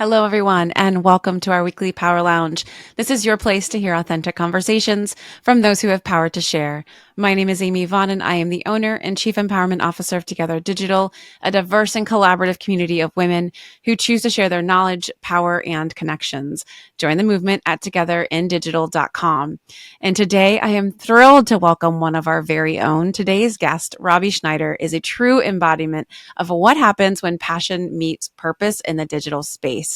Hello, everyone, and welcome to our weekly Power Lounge. This is your place to hear authentic conversations from those who have power to share. My name is Amy Vaughn, and I am the owner and Chief Empowerment Officer of Together Digital, a diverse and collaborative community of women who choose to share their knowledge, power, and connections. Join the movement at togetherindigital.com. And today I am thrilled to welcome one of our very own. Today's guest, Robbie Schneider, is a true embodiment of what happens when passion meets purpose in the digital space.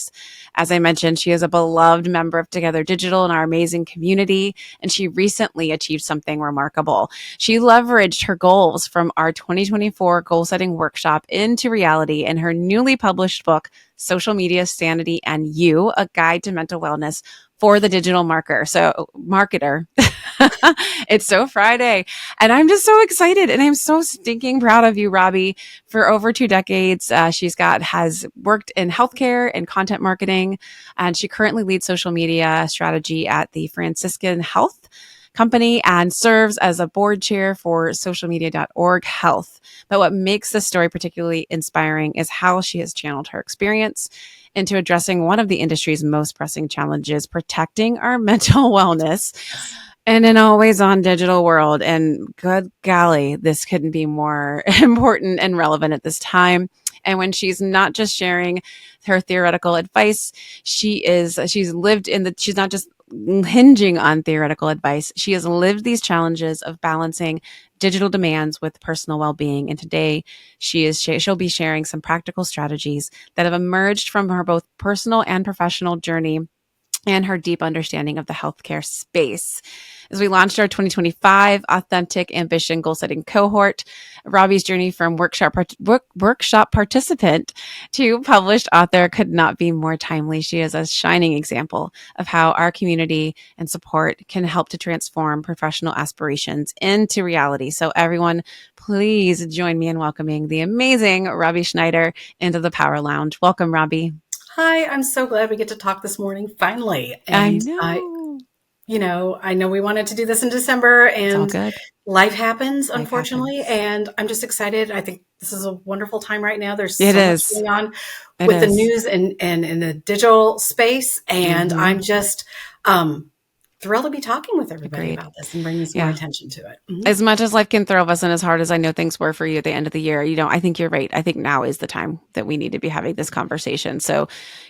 As I mentioned, she is a beloved member of Together Digital and our amazing community, and she recently achieved something remarkable. She leveraged her goals from our 2024 goal setting workshop into reality in her newly published book, Social Media, Sanity, and You, a guide to mental wellness for the digital marketer. It's so Friday. And I'm just so excited. And I'm so stinking proud of you, Robbie. For over 2 decades, has worked in healthcare and content marketing. And she currently leads social media strategy at the Franciscan Health Company and serves as a board chair for socialmedia.org health. But what makes this story particularly inspiring is how she has channeled her experience into addressing one of the industry's most pressing challenges, protecting our mental wellness in an always on digital world. And good golly, this couldn't be more important and relevant at this time. And when she's not just sharing her theoretical advice, she's not just hinging on theoretical advice. She has lived these challenges of balancing digital demands with personal well-being. And today she'll be sharing some practical strategies that have emerged from her both personal and professional journey and her deep understanding of the healthcare space. As we launched our 2025 Authentic Ambition Goal Setting Cohort, Robbie's journey from workshop participant to published author could not be more timely. She is a shining example of how our community and support can help to transform professional aspirations into reality. So everyone, please join me in welcoming the amazing Robbie Schneider into the Power Lounge. Welcome, Robbie. Hi, I'm so glad we get to talk this morning finally. I And know. I know we wanted to do this in December It's all and good. life happens, Life unfortunately. happens. And I'm just excited. I think this is a wonderful time right now. There's It so much is. going on It with the is. news and in the digital space. And Mm-hmm. I'm just thrilled to be talking with everybody Agreed. about this and bringing some more Yeah. attention to it. Mhm. As much as life can throw us and as hard as I know things were for you at the end of the year, I think you're right. I think now is the time that we need to be having this conversation. So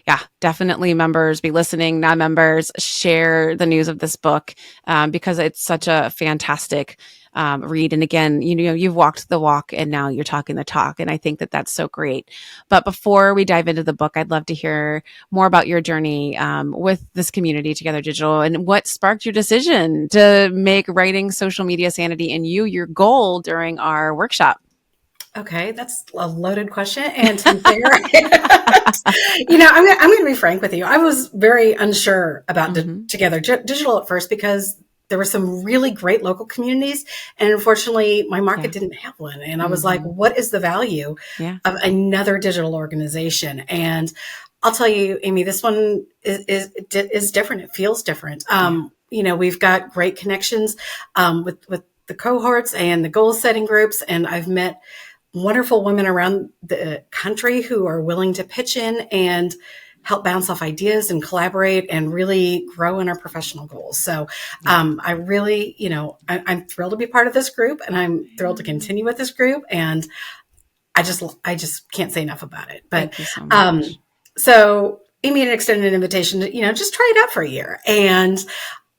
yeah, definitely members be listening, non-members share the news of this book because it's such a fantastic read. And again, you've walked the walk and now you're talking the talk. And I think that that's so great. But before we dive into the book, I'd love to hear more about your journey with this community, Together Digital, and what sparked your decision to make writing Social Media Sanity and You your goal during our workshop. Okay, that's a loaded question. And to be fair, I'm going to be frank with you. I was very unsure about Mm-hmm. Together Digital at first because there were some really great local communities. And unfortunately, my market Yeah. didn't have one. And I was like, Mm-hmm. what is the value Yeah. of another digital organization? And I'll tell you, Amy, this one is different. It feels different. Yeah. We've got great connections with the cohorts and the goal setting groups. And I've met wonderful women around the country who are willing to pitch in and help bounce off ideas and collaborate and really grow in our professional goals. So I really, I'm thrilled to be part of this group and I'm thrilled to continue with this group. And I just can't say enough about it. But Thank you so much. so Amy had extended an invitation to, just try it out for a year. And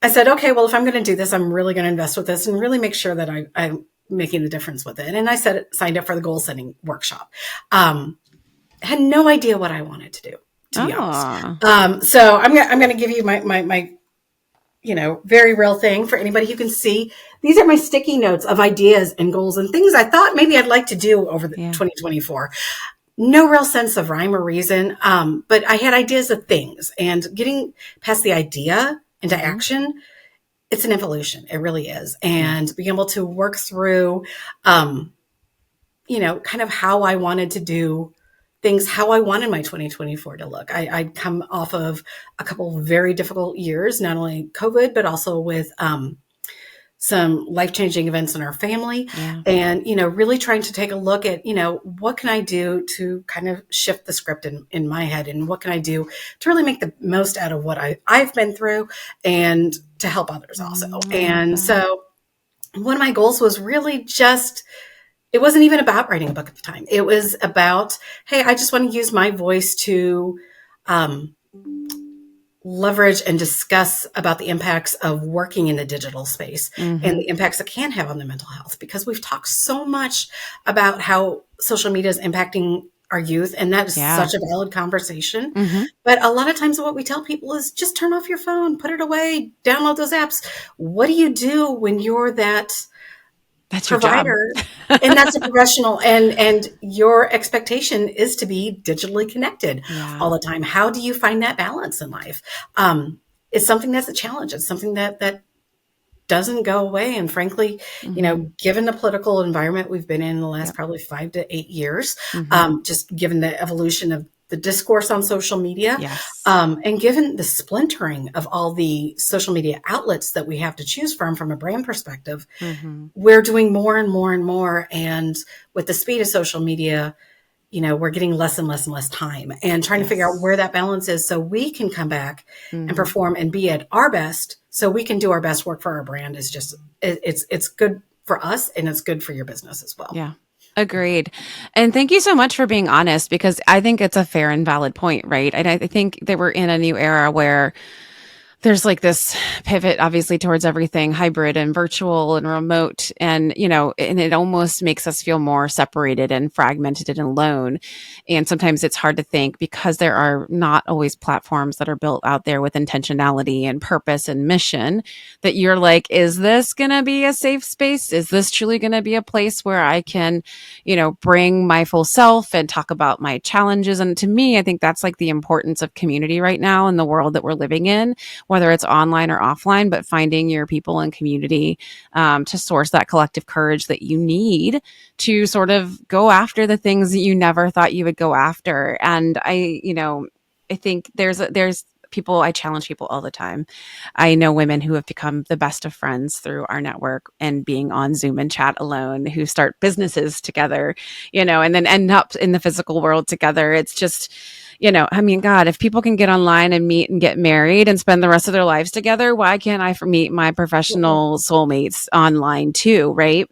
I said, okay, well, if I'm going to do this, I'm really going to invest with this and really make sure that I'm making the difference with it. And I signed up for the goal setting workshop. Had no idea what I wanted to do, to be honest. So I'm going to give you my very real thing for anybody who can see. These are my sticky notes of ideas and goals and things I thought maybe I'd like to do over the 2024. No real sense of rhyme or reason. But I had ideas of things, and getting past the idea into action, it's an evolution. It really is. And being able to work through, kind of how I wanted to do things, how I wanted my 2024 to look. I'd come off of a couple of very difficult years, not only COVID, but also with some life-changing events in our family, Yeah. and, really trying to take a look at, what can I do to kind of shift the script in my head, and what can I do to really make the most out of what I've been through, and to help others also. I love And that. so one of my goals was really just, it wasn't even about writing a book at the time. It was about, hey, I just want to use my voice to um, leverage and discuss about the impacts of working in the digital space and Mm-hmm. the impacts it can have on the mental health, because we've talked so much about how social media is impacting our youth, and that is Yeah. such a valid conversation. Mm-hmm. But a lot of times what we tell people is just turn off your phone, put it away, download those apps. What do you do when you're that That's your job. provider and that's a professional, and your expectation is to be digitally connected Yeah. all the time? How do you find that balance in life? It's something that's a challenge. It's something that doesn't go away. And frankly, Mm-hmm. given the political environment we've been in the last Yep. probably 5 to 8 years, Mm-hmm. just given the evolution of the discourse on social media, Yes. and given the splintering of all the social media outlets that we have to choose from a brand perspective, Mm-hmm. we're doing more and more and more. And with the speed of social media, we're getting less and less and less time, and trying to figure out where Yes. that balance is so we can come back and Mm-hmm. perform and be at our best, so we can do our best work for our brand. Is just, it's good for us, and it's good for your business as well. Yeah. Agreed. And thank you so much for being honest, because I think it's a fair and valid point, right? And I think that we're in a new era where there's like this pivot obviously towards everything hybrid and virtual and remote, and and it almost makes us feel more separated and fragmented and alone. And sometimes it's hard to think, because there are not always platforms that are built out there with intentionality and purpose and mission, that you're like, is this going to be a safe space? Is this truly going to be a place where I can bring my full self and talk about my challenges? And to me, I think that's like the importance of community right now in the world that we're living in, whether it's online or offline, but finding your people and community, to source that collective courage that you need to sort of go after the things that you never thought you would go after. And I think there's people, I challenge people all the time. I know women who have become the best of friends through our network and being on Zoom and chat alone, who start businesses together, and then end up in the physical world together. It's just, I mean, God, if people can get online and meet and get married and spend the rest of their lives together, why can't I meet my professional soulmates online too? Right.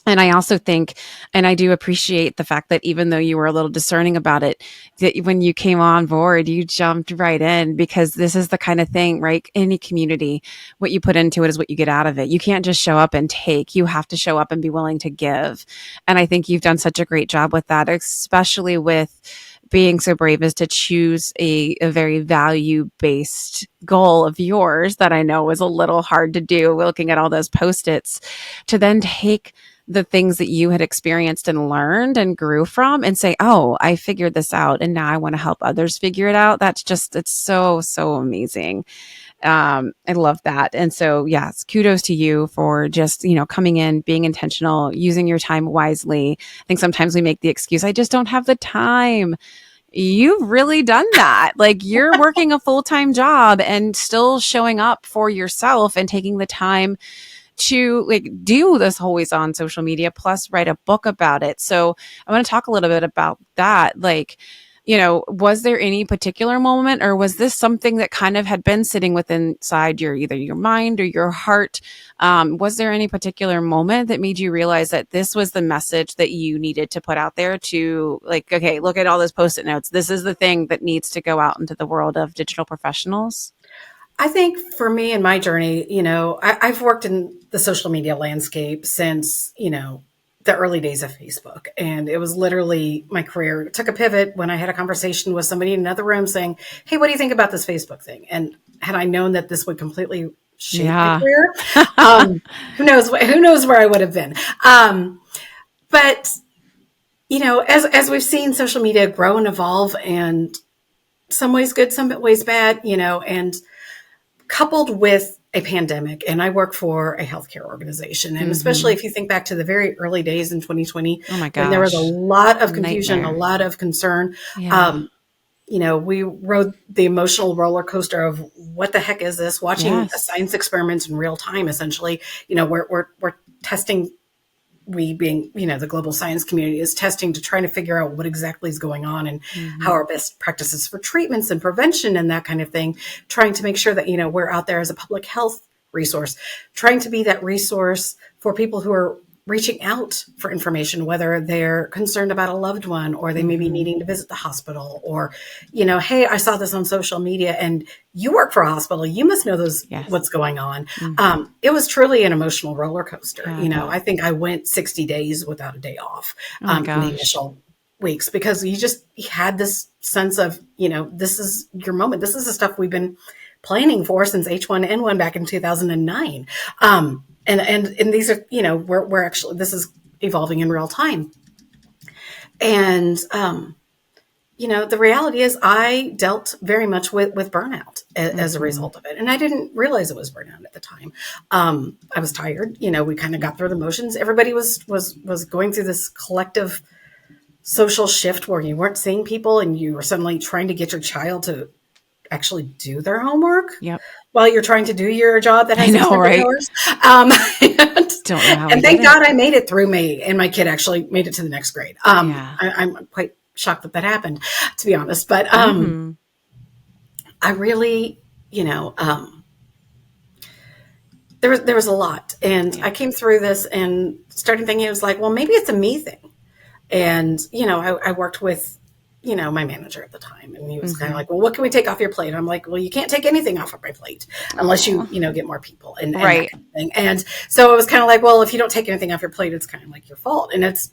And I also think, and I do appreciate the fact that even though you were a little discerning about it, that when you came on board, you jumped right in, because this is the kind of thing, right? Any community, what you put into it is what you get out of it. You can't just show up and take, you have to show up and be willing to give. And I think you've done such a great job with that, especially with being so brave as to choose a very value based goal of yours that I know was a little hard to do, looking at all those post-its, to then take the things that you had experienced and learned and grew from and say, oh, I figured this out and now I want to help others figure it out. That's just, it's so, so amazing. I love that. And so, yes, kudos to you for just, coming in, being intentional, using your time wisely. I think sometimes we make the excuse, I just don't have the time. You've really done that. Like, you're working a full-time job and still showing up for yourself and taking the time to like do this always on social media, plus write a book about it. So I want to talk a little bit about that. Like, was there any particular moment, or was this something that kind of had been sitting within inside your, either your mind or your heart? Was there any particular moment that made you realize that this was the message that you needed to put out there, to like, okay, look at all those post-it notes. This is the thing that needs to go out into the world of digital professionals? I think for me in my journey, I've worked in the social media landscape since, the early days of Facebook. And it was literally my career. It took a pivot when I had a conversation with somebody in another room saying, hey, what do you think about this Facebook thing? And had I known that this would completely shape my Yeah. career, who knows where I would have been. But, as we've seen social media grow and evolve, and some ways good, some ways bad, and coupled with a pandemic, and I work for a healthcare organization. And especially Mm-hmm. if you think back to the very early days in 2020, Oh my when there was a gosh. lot of confusion, a Nightmare. lot of concern, Yeah. we rode the emotional roller coaster of what the heck is this? Watching a Yes. science experiment in real time, essentially. We're testing, we being, the global science community is testing to try to figure out what exactly is going on and how Mm-hmm. our best practices for treatments and prevention and that kind of thing, trying to make sure that, we're out there as a public health resource, trying to be that resource for people who are reaching out for information, whether they're concerned about a loved one or they may be Mm-hmm. needing to visit the hospital or, hey, I saw this on social media and you work for a hospital. You must know Yes. what's going on. Mm-hmm. It was truly an emotional roller coaster. Yeah, I bet. I think I went 60 days without a day off Oh my in the gosh. initial weeks because you had this sense of, this is your moment. This is the stuff we've been planning for since H1N1 back in 2009. And these are, we're actually, this is evolving in real time. And, the reality is I dealt very much with burnout as a Mm-hmm. result of it. And I didn't realize it was burnout at the time. I was tired. We kind of got through the motions. Everybody was going through this collective social shift where you weren't seeing people and you were suddenly trying to get your child to actually do their homework Yep. while you're trying to do your job that I has know, extended right? hours. And, Don't know how we and did thank it. God I made it through May and my kid actually made it to the next grade. Yeah. I'm quite shocked that happened, to be honest. But Mm-hmm. I really, there was a lot. And Yeah. I came through this and started thinking it was like, well, maybe it's a me thing. And, I worked with, my manager at the time. And he was kind of Mm-hmm. like, well, what can we take off your plate? And I'm like, well, you can't take anything off of my plate unless you, Oh. get more people and that Right. kind of thing. And so it was kind of like, well, if you don't take anything off your plate, it's kind of like your fault. And it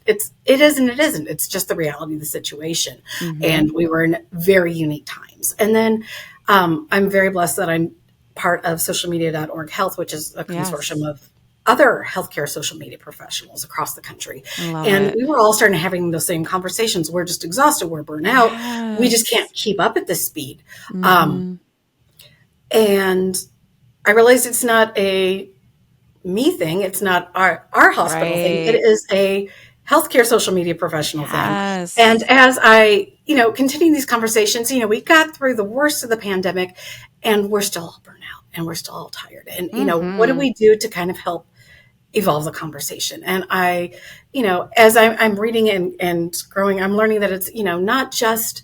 is and it isn't. It's just the reality of the situation. Mm-hmm. And we were in very unique times. And then I'm very blessed that I'm part of socialmedia.org health, which is a Yes. consortium of other healthcare social media professionals across the country. I love And it. we were all starting having those same conversations. We're just exhausted. We're burnt out. We just can't Yes. keep up at this speed. Um, Mm-hmm. and I realized it's not a me thing. It's not our hospital thing. It Right. is a healthcare social media professional thing. And Yes. as I, continue these conversations, we got through the worst of the pandemic and we're still all burnt out and we're still all tired. And, what do Mm-hmm. we do to kind of help evolve the conversation? And I, as I'm reading and growing, I'm learning that it's, not just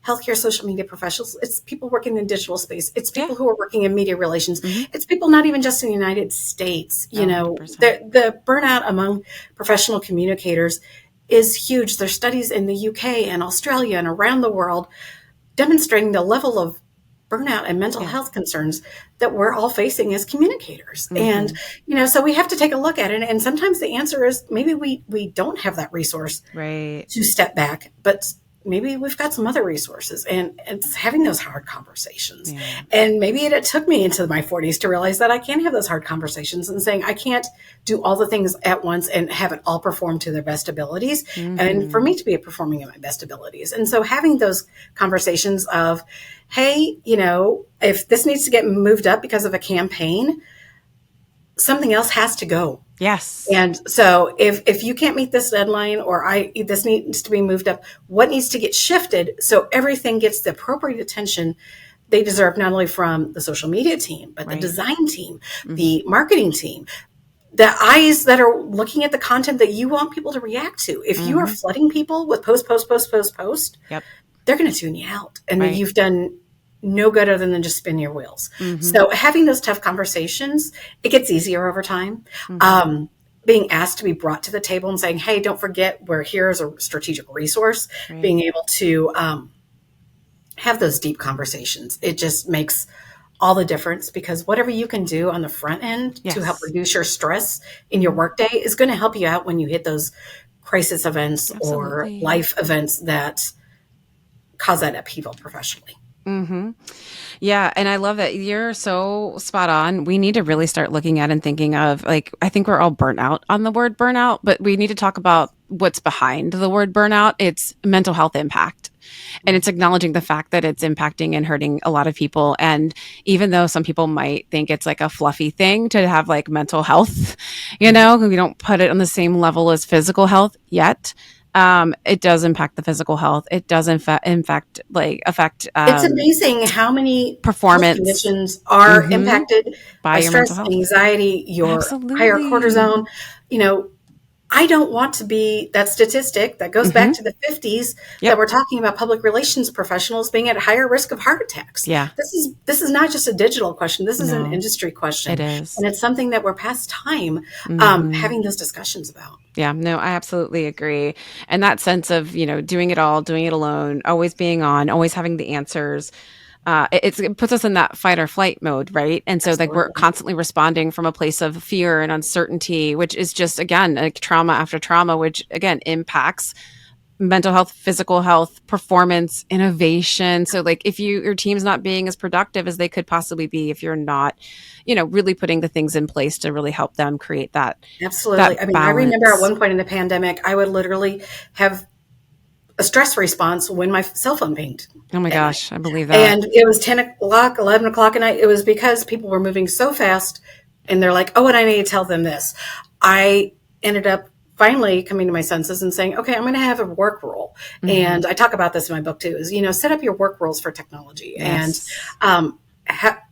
healthcare social media professionals. It's people working in digital space. It's Yeah. people who are working in media relations. Mm-hmm. It's people not even just in the United States. Oh, 100%. The burnout among professional communicators is huge. There's studies in the UK and Australia and around the world demonstrating the level of burnout and mental Yeah. health concerns that we're all facing as communicators. And, Mm-hmm. so we have to take a look at it. And sometimes the answer is maybe we don't have that resource Right. to step back, but maybe we've got some other resources, and it's having those hard conversations. Yeah. And maybe it took me into my 40s to realize that I can have those hard conversations and saying I can't do all the things at once and have it all perform to their best abilities. And for Mm-hmm. me to be performing at my best abilities. And so having those conversations of, hey, if this needs to get moved up because of a campaign, something else has to go. Yes. And so if you can't meet this deadline or this needs to be moved up, what needs to get shifted so everything gets the appropriate attention they deserve, not only from the social media team, but the Right. design team, Mm-hmm. the marketing team, the eyes that are looking at the content that you want people to react to. If you are Mm-hmm. flooding people with post, Yep. they're going to tune you out. And Right. you've done no good other than just spin your wheels. Mm-hmm. So having those tough conversations, it gets easier over time. Mm-hmm. Being asked to be brought to the table and saying, hey, don't forget we're here as a strategic resource, Right. being able to have those deep conversations. It just makes all the difference because whatever you can do on the front end to help Yes. reduce your stress in your workday is going to help you out when you hit those crisis events or Absolutely. life events that cause that upheaval professionally. Mm-hmm. Yeah. And I love that you're so spot on. We need to really start looking at and thinking of, like, I think we're all burnt out on the word burnout, but we need to talk about what's behind the word burnout. It's mental health impact. And it's acknowledging the fact that it's impacting and hurting a lot of people. And even though some people might think it's like a fluffy thing to have like mental health, we don't put it on the same level as physical health yet. It does impact the physical health. It does affect It's amazing how many health performance. conditions are Mm-hmm. impacted By by your mental stress, health. anxiety, your higher Absolutely. cortisone. You know, I don't want to be that statistic that goes back Mm-hmm. to the 50s that Yep. we're talking about public relations professionals being at higher risk of heart attacks. Yeah. This is not just a digital question. This is an No, industry it question, is. and it's something that we're past time Mm-hmm. having those discussions about. Yeah, no, I absolutely agree. And that sense of, doing it all, doing it alone, always being on, always having the answers, it puts us in that fight or flight mode, right? And so, like, we're Absolutely. constantly responding from a place of fear and uncertainty, which is just, again, like trauma after trauma, which, again, impacts mental health, physical health, performance, innovation. So, like, if your team's not being as productive as they could possibly be, if you're not, really putting the things in place to really help them create that Absolutely. I mean, I remember at balance. one point in the pandemic, I would literally have a stress response when my cell phone pinged Oh my at night. gosh, I believe that. And it was 10 o'clock, 11 o'clock at night. It was because people were moving so fast and they're like, oh, and I need to tell them this. I ended up finally coming to my senses and saying, okay, I'm going to have a work rule. Hmm. And I talk about this in my book too, is, set up your work rules for technology. And Yes.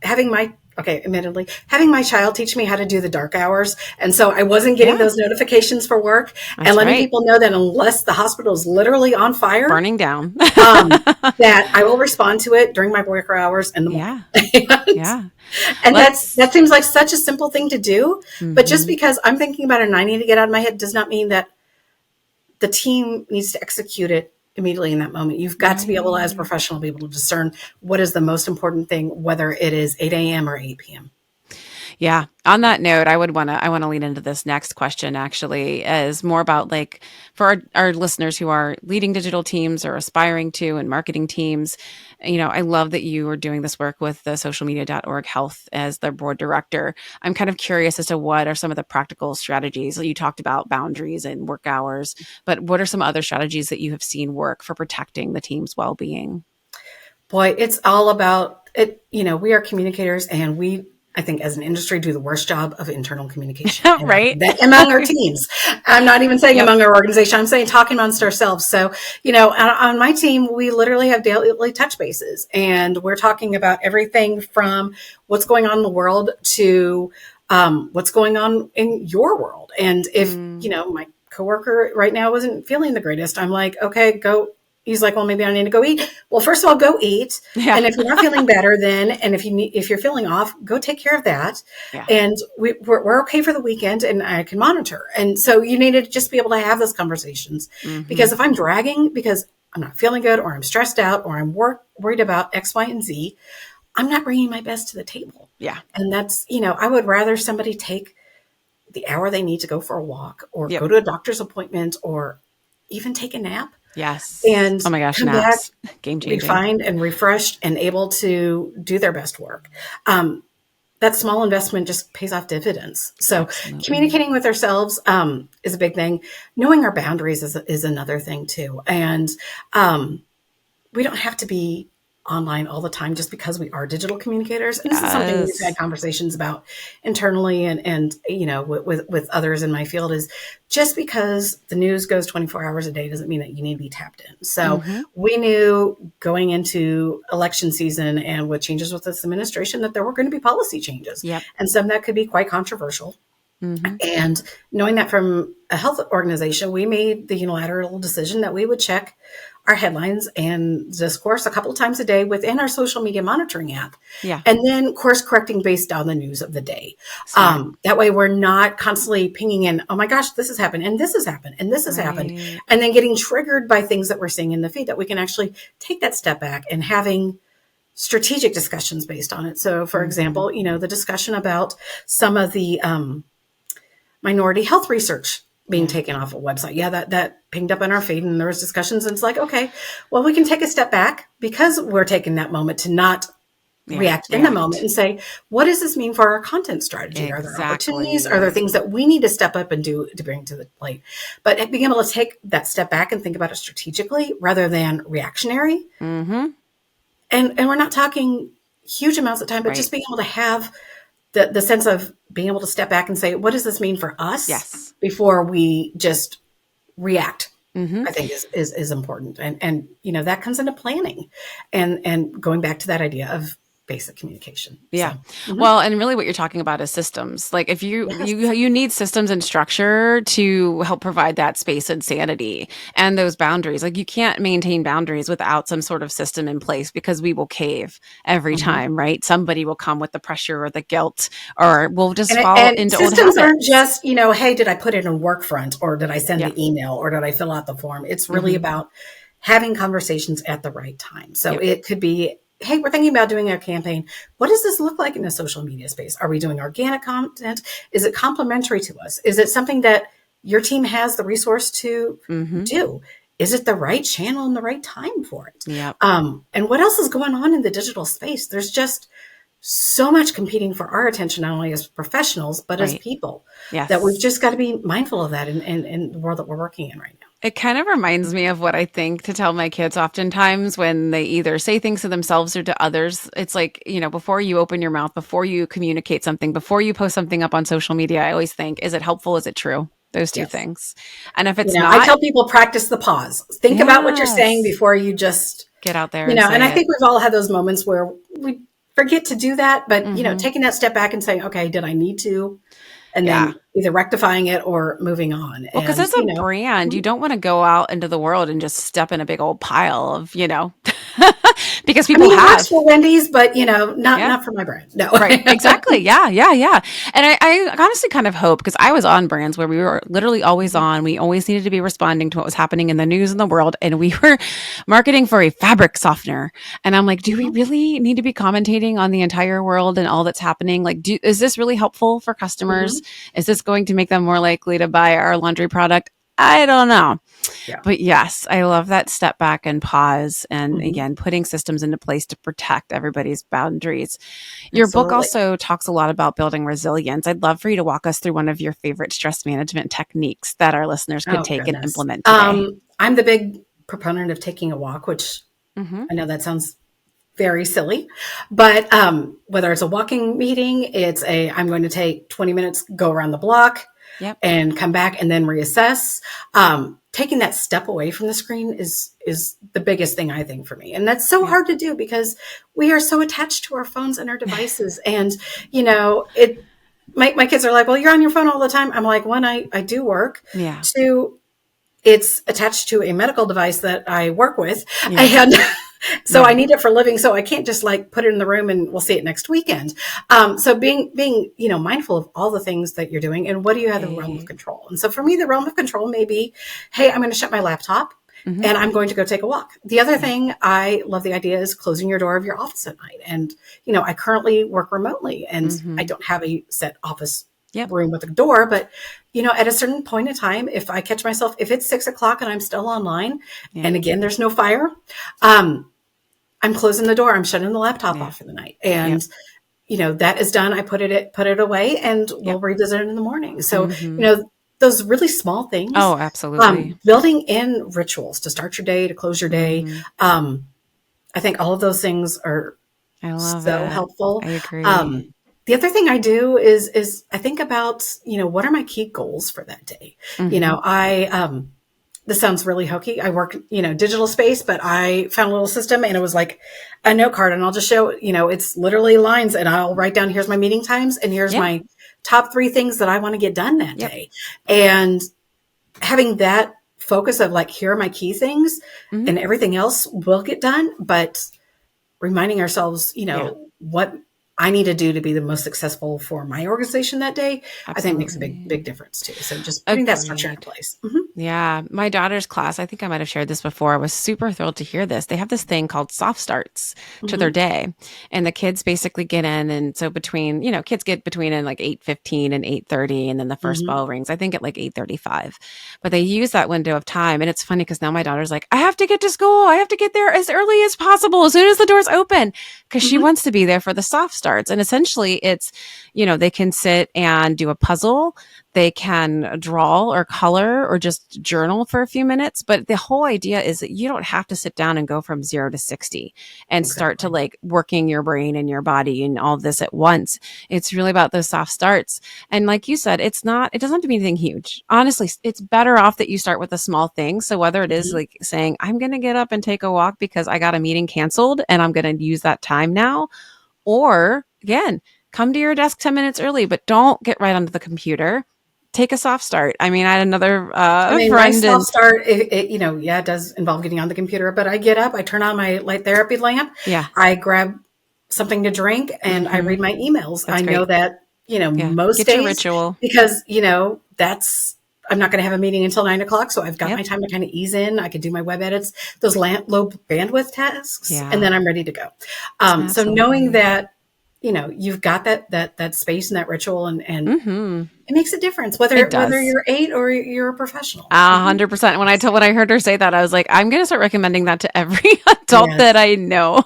having my admittedly, having my child teach me how to do the dark hours. And so I wasn't getting Yeah, those notifications for work and that's letting right. people know that unless the hospital is literally on fire, Burning down. um, that I will respond to it during my work hours in the morning. Yeah. and Yeah. that Let's. seems like such a simple thing to do, but just Hmm. because I'm thinking about it and I need to get out of my head does not mean that the team needs to execute it immediately in that moment. You've got to be able, as a Right. professional, be able to discern what is the most important thing, whether it is 8 a.m. or 8 p.m. Yeah. On that note, I want to lean into this next question actually as more about, like, for our listeners who are leading digital teams or aspiring to and marketing teams. I love that you are doing this work with the socialmedia.org health as their board director. I'm kind of curious as to what are some of the practical strategies. You talked about boundaries and work hours, but what are some other strategies that you have seen work for protecting the team's well-being? Boy, it's all about it. We are communicators and I think as an industry, do the worst job of internal communication and Right? that among our teams. I'm not even saying Yep. among our organization. I'm saying talking amongst ourselves. So, on my team, we literally have daily touch bases and we're talking about everything from what's going on in the world to what's going on in your world. And if, Mm, my coworker right now wasn't feeling the greatest, I'm like, okay, go. He's like, well, maybe I need to go eat. Well, first of all, go eat. yeah. And if you're not feeling better, then, and if you're feeling off, go take care of that. Yeah. And we're okay for the weekend and I can monitor. And so you need to just be able to have those conversations because Hmm. if I'm dragging because I'm not feeling good or I'm stressed out or I'm worried about X, Y, and Z, I'm not bringing my best to the table. Yeah. And that's, I would rather somebody take the hour they need to go for a walk or Yep. go to a doctor's appointment or even take a nap Yes. and Oh my gosh, come back naps. Game changing. refined and refreshed and able to do their best work. That small investment just pays off dividends. So Absolutely. communicating with ourselves is a big thing. Knowing our boundaries is another thing too. And we don't have to be online all the time just because we are digital communicators. And this is something we've had Yes. conversations about internally and with others in my field is just because the news goes 24 hours a day doesn't mean that you need to be tapped in. So Hmm. we knew going into election season and with changes with this administration that there were going to be policy changes Yep. and some that could be quite controversial. Hmm. And knowing that from a health organization, we made the unilateral decision that we would check our headlines and discourse a couple of times a day within our social media monitoring app. Yeah. And then course correcting based on the news of the day. Smart. That way we're not constantly pinging in, oh my gosh, this has happened and this has happened and this has happened. Right. And then getting triggered by things that we're seeing in the feed that we can actually take that step back and having strategic discussions based on it. So for Hmm. example, the discussion about some of the minority health research being Yeah. taken off a website. Yeah, that pinged up on our feed and there was discussions and it's like, okay, well, we can take a step back because we're taking that moment to not Yeah. react in the moment React. and say, what does this mean for our content strategy? Are there opportunities? Are there Exactly. things that we need to step up and do to bring to the plate? But being able to take that step back and think about it strategically rather than reactionary. Hmm. And we're not talking huge amounts of time, but Right. just being able to have the sense of being able to step back and say, what does this mean for us Yes. before we just react? Hmm. I think is important. And, that comes into planning and going back to that idea of basic communication. Yeah. So, mhm. Well, and really what you're talking about is systems. Like if Yes. you need systems and structure to help provide that space and sanity and those boundaries. Like you can't maintain boundaries without some sort of system in place because we will cave every Mhm. time, right? Somebody will come with the pressure or the guilt or we'll just fall And into old systems aren't habits. just, hey, did I put it in Workfront or did I send Yeah. the email or did I fill out the form? It's really Hmm. about having conversations at the right time. So Yep. it could be, hey, we're thinking about doing a campaign. What does this look like in a social media space? Are we doing organic content? Is it complementary to us? Is it something that your team has the resource to Hmm. do? Is it the right channel and the right time for it? Yep. And what else is going on in the digital space? There's just so much competing for our attention, not only as professionals, but as Right. people, that we've Yes. just got to be mindful of that in the world that we're working in right now. It kind of reminds me of what I think to tell my kids oftentimes when they either say things to themselves or to others. It's like, before you open your mouth, before you communicate something, before you post something up on social media, I always think, is it helpful? Is it true? Those two Yes. things. And if it's I not, tell people practice the pause. Think about what you're saying yes, before you just, get out there and and say I it. think we've all had those moments where we forget to do that, but, Hmm. taking that step back and saying, okay, did I need to? And Yeah. then either rectifying it or moving on. Well, because And, as a brand, you don't want to go out into the world and just step in a big old pile of, because I people mean, it works have. for Wendy's, but, not, Yeah. not for my brand. No. Right. Exactly. Yeah. Yeah. Yeah. And I honestly kind of hope because I was on brands where we were literally always on. We always needed to be responding to what was happening in the news and the world. And we were marketing for a fabric softener. And I'm like, do we Mhm. really need to be commentating on the entire world and all that's happening? Like, is this really helpful for customers? Mhm. Is this going to make them more likely to buy our laundry product? I don't know. Yeah. But yes, I love that step back and pause. And Mhm. again, putting systems into place to protect everybody's boundaries. Your book Absolutely. also talks a lot about building resilience. I'd love for you to walk us through one of your favorite stress management techniques that our listeners could Oh, take and goodness. implement today. I'm the big proponent of taking a walk, which Hmm. I know that sounds very silly, but whether it's a walking meeting, I'm going to take 20 minutes, go around the block Yep. and come back and then reassess. Taking that step away from the screen is the biggest thing, I think, for me. And that's so Yep. hard to do because we are so attached to our phones and our devices. And, it, my kids are like, well, you're on your phone all the time. I'm like, one, I do work. Yeah. Two, it's attached to a medical device that I work with. Yeah. And so I Yeah. need it for a living. So I can't just put it in the room and we'll see it next weekend. So being, mindful of all the things that you're doing and what do you have the realm of Right. control? And so for me, the realm of control may be, hey, I'm going to shut my laptop Hmm. and I'm going to go take a walk. The other Yeah. thing I love the idea is closing your door of your office at night. And, I currently work remotely and I Hmm. don't have a set office Yep. room with a door, but at a certain point in time, if I catch myself, if it's 6 o'clock and I'm still online, Yeah. and again, there's no fire, um, I'm closing the door. I'm shutting the laptop Yeah. off for the night. Yep. And, that is done. I put it away and Yep. we'll revisit it in the morning. So, Hmm. those really small things, Oh, absolutely. building in rituals to start your day, to close your day. Hmm. I think all of those things are I love so it. helpful. I agree. The other thing I do is I think about, what are my key goals for that day? Hmm. This sounds really hokey. I work, digital space, but I found a little system and it was like a note card and I'll just show, it's literally lines and I'll write down, here's my meeting times and here's Yeah. my top 3 things that I want to get done that Yep. day. And having that focus of here are my key things Hmm. and everything else will get done. But reminding ourselves, Yeah. what I need to do to be the most successful for my organization that day, I think makes a big, Absolutely. big difference too. So just putting that structure into Agreed. place. Mm-hmm. Yeah, my daughter's class, I think I might have shared this before. I was super thrilled to hear this. They have this thing called soft starts to their Mm-hmm. day. And the kids basically get in and so between, kids get between in like 8:15 and 8:30 and then the first Mm-hmm. bell rings. I think at like 8:35. But they use that window of time and it's funny because now my daughter's like, I have to get to school. I have to get there as early as possible as soon as the doors open because she Mm-hmm. wants to be there for the soft start. starts. And essentially it's, they can sit and do a puzzle. They can draw or color or just journal for a few minutes. But the whole idea is that you don't have to sit down and go from 0 to 60 and start to Exactly. like working your brain and your body and all of this at once. It's really about those soft starts. And like you said, it doesn't have to be anything huge. Honestly, it's better off that you start with a small thing. So whether it is Mhm. like saying, I'm going to get up and take a walk because I got a meeting canceled and I'm going to use that time now, or again, come to your desk 10 minutes early, but don't get right onto the computer. Take a soft start. I mean, I had another I mean, my friend self and start, yeah, it does involve getting on the computer, but I get up, I turn on my light therapy lamp, yeah. I grab something to drink, and I Mm-hmm. read my emails. I That's know great. that, Yeah. most Get your days, ritual. because, I'm not going to have a meeting until 9 o'clock. So I've got Yep. my time to kind of ease in. I could do my web edits, those low bandwidth tasks, and Yeah. then I'm ready to go. So knowing Absolutely. that, you've got that space and that ritual, and Mm-hmm. it makes a difference It whether does. you're 8 or you're a professional. Mhm. 100%. When I heard her say that, I was like, I'm going to start recommending that to every adult that Yes, I know.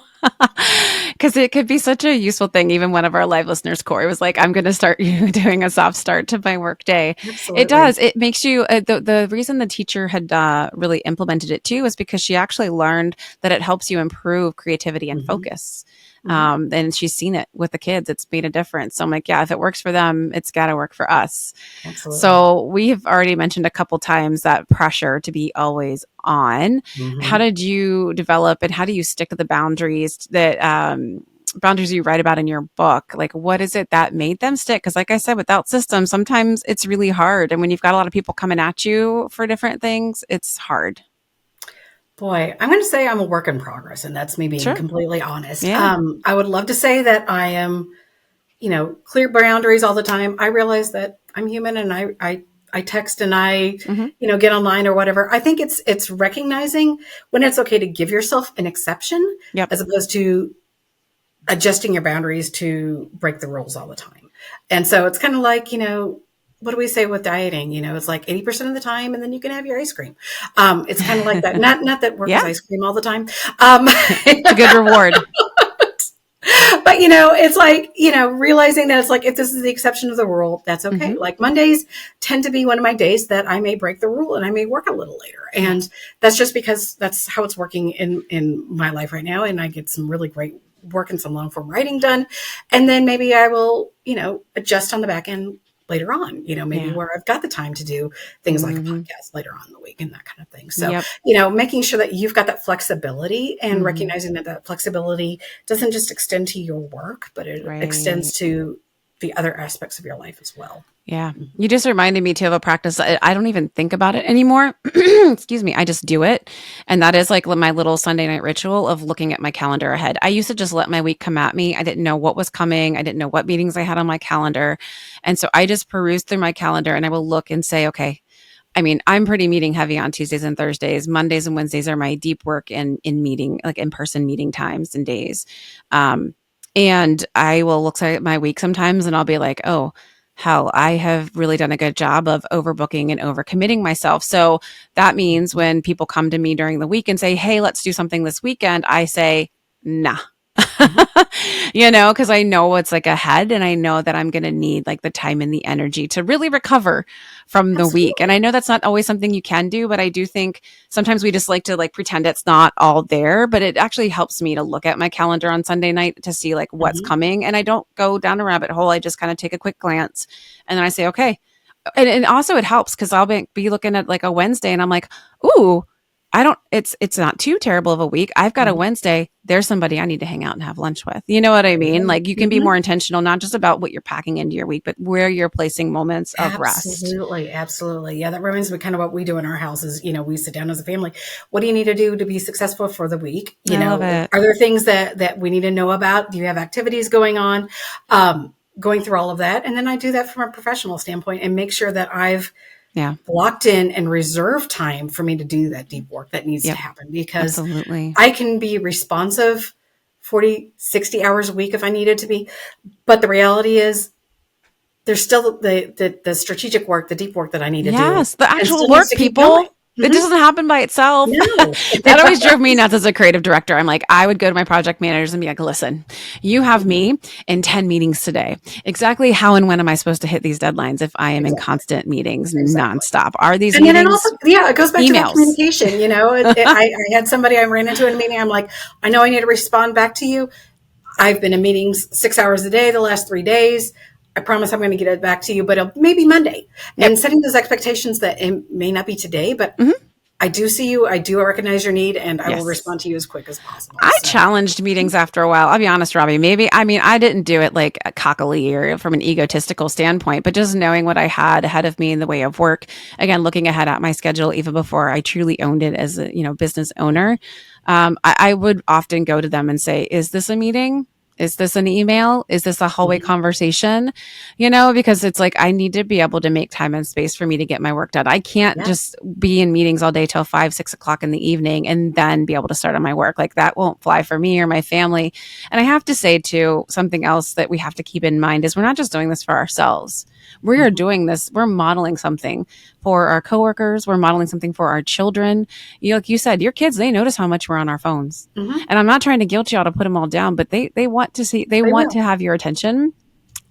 Because it could be such a useful thing. Even one of our live listeners, Corey, was like, I'm going to start doing a soft start to my work day. It absolutely. does. It makes you, the reason the teacher had really implemented it too is because she actually learned that it helps you improve creativity and Hmm. focus. Hmm. And she's seen it with the kids. It's made a difference. So I'm like, yeah, if it works for them, it's got to work for us. Absolutely. So we have already mentioned a couple times that pressure to be always on. How Hmm. did you develop and how do you stick to the boundaries you write about in your book? Like, what is it that made them stick? Because, like I said, without systems, sometimes it's really hard. And when you've got a lot of people coming at you for different things, it's hard. Boy, I'm going to say I'm a work in progress, and that's me being Sure. completely honest. Yeah. I would love to say that I am, clear boundaries all the time. I realize that I'm human, and I text and I, Hmm. get online or whatever. I think it's recognizing when it's okay to give yourself an exception Yep. as opposed to adjusting your boundaries to break the rules all the time. And so it's kind of like, what do we say with dieting? It's like 80% of the time, and then you can have your ice cream. It's kind of like that. Not that work is Yeah. ice cream all the time. Um, It's a good reward. but it's like, realizing that it's like, if this is the exception of the rule, that's okay. Hmm. Like Mondays tend to be one of my days that I may break the rule and I may work a little later. Yeah. And that's just because that's how it's working in my life right now. And I get some really great work and some long form writing done. And then maybe I will, adjust on the back end later on, maybe Yeah. where I've got the time to do things like a Hmm. podcast later on in the week and that kind of thing. So, Yep. making sure that you've got that flexibility and Hmm. recognizing that that flexibility doesn't just extend to your work, but it extends Right. to the other aspects of your life as well. Yeah. You just reminded me too of a practice. I don't even think about it anymore. Excuse me. I just do it. And that is like my little Sunday night ritual of looking at my calendar ahead. I used to just let my week come at me. I didn't know what was coming. I didn't know what meetings I had on my calendar. And so I just perused through my calendar and I will look and say, okay, I mean, I'm pretty meeting heavy on Tuesdays and Thursdays. Mondays and Wednesdays are my deep work in meeting, like in person meeting times and days. Um, and I will look at my week sometimes and I'll be like, oh, hell, I have really done a good job of overbooking and overcommitting myself. So that means when people come to me during the week and say, hey, let's do something this weekend, I say, nah. Mhm. Because I know what's like ahead and I know that I'm going to need like the time and the energy to really recover from the week. And Absolutely. I know that's not always something you can do, but I do think sometimes we just like to like pretend it's not all there, but it actually helps me to look at my calendar on Sunday night to see like what's Mhm. coming. And I don't go down a rabbit hole. I just kind of take a quick glance and then I say, okay. And also it helps because I'll be looking at like a Wednesday and I'm like, ooh, I don't it's not too terrible of a week. I've got a Mhm. Wednesday. There's somebody I need to hang out and have lunch with. You know what I There mean? you Like you go. can be Mhm. more intentional, not just about what you're packing into your week, but where you're placing moments of rest. Absolutely, absolutely. Yeah, that reminds me kind of what we do in our house is, we sit down as a family. What do you need to do to be successful for the week? I love it. Are there things that we need to know about? Do you have activities going on? Going through all of that. And then I do that from a professional standpoint and make sure that I've Yeah. blocked in and reserved time for me to do that deep work that needs to Yep. happen because Absolutely. I can be responsive 40, 60 hours a week if I needed to be. But the reality is there's still the strategic work, the deep work that I need to do Yes, the and actual still needs work, to keep going. people. It Mhm. doesn't happen by itself. No. That always drove me nuts as a creative director. I'm like, I would go to my project managers and be like, listen, you have me in 10 meetings today. Exactly how and when am I supposed to hit these deadlines if I am in Exactly. constant meetings Exactly. nonstop? Are these And then it also, meetings yeah, it goes back to that emails? communication. I had somebody I ran into in a meeting. I'm like, I know I need to respond back to you. I've been in meetings 6 hours a day the last 3 days. I promise I'm going to get it back to you, but maybe Monday. Yep. And setting those expectations that it may not be today, but Mm-hmm. I do see you. I do recognize your need, and I will Yes. respond to you as quick as possible. I So, challenged meetings after a while. I'll be honest, Robbie. Maybe, I mean, I didn't do it like cockily or from an egotistical standpoint, but just knowing what I had ahead of me in the way of work, again, looking ahead at my schedule, even before I truly owned it as a, business owner, I would often go to them and say, is this a meeting? Is this an email? Is this a hallway mhm, conversation? Because it's like I need to be able to make time and space for me to get my work done. I can't yeah, just be in meetings all day till 5, 6 o'clock in the evening and then be able to start on my work. Like that won't fly for me or my family. And I have to say too, something else that we have to keep in mind is we're not just doing this for ourselves. We are mhm, doing this, we're modeling something for our coworkers, we're modeling something for our children. Like you said, your kids, they notice how much we're on our phones. mhm. And I'm not trying to guilt you all to put them all down, but they want to see, they They want will. to have your attention.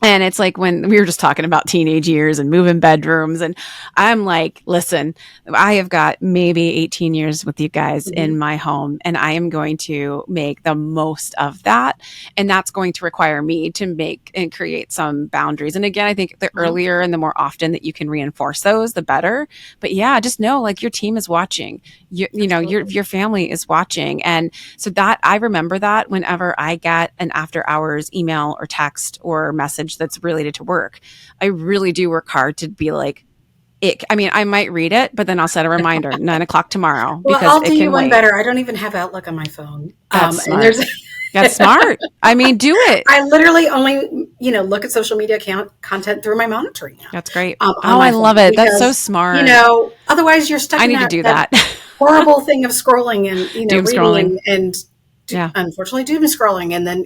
And it's like when we were just talking about teenage years and moving bedrooms. And I'm like, listen, I have got maybe 18 years with you guys Mhm, in my home, and I am going to make the most of that. And that's going to require me to make and create some boundaries. And again, I think the mhm. earlier and the more often that you can reinforce those, the better. But yeah, just know like your team is watching. Absolutely. Your family is watching. And so that I remember that whenever I get an after hours email or text or message that's related to work, I really do work hard to be like, I mean, I might read it, but then I'll set a reminder 9 o'clock tomorrow Well, because I'll it do you can one wait. better. I don't even have Outlook on my phone. That's And smart. there's That's smart. I mean, do it. I literally only, look at social media content through my monitoring app That's great. on Oh, I my love phone it. That's so because, smart. otherwise you're stuck I in need to that, do that that. horrible thing of scrolling and, Doom reading scrolling. and Yeah. unfortunately doom scrolling. And then,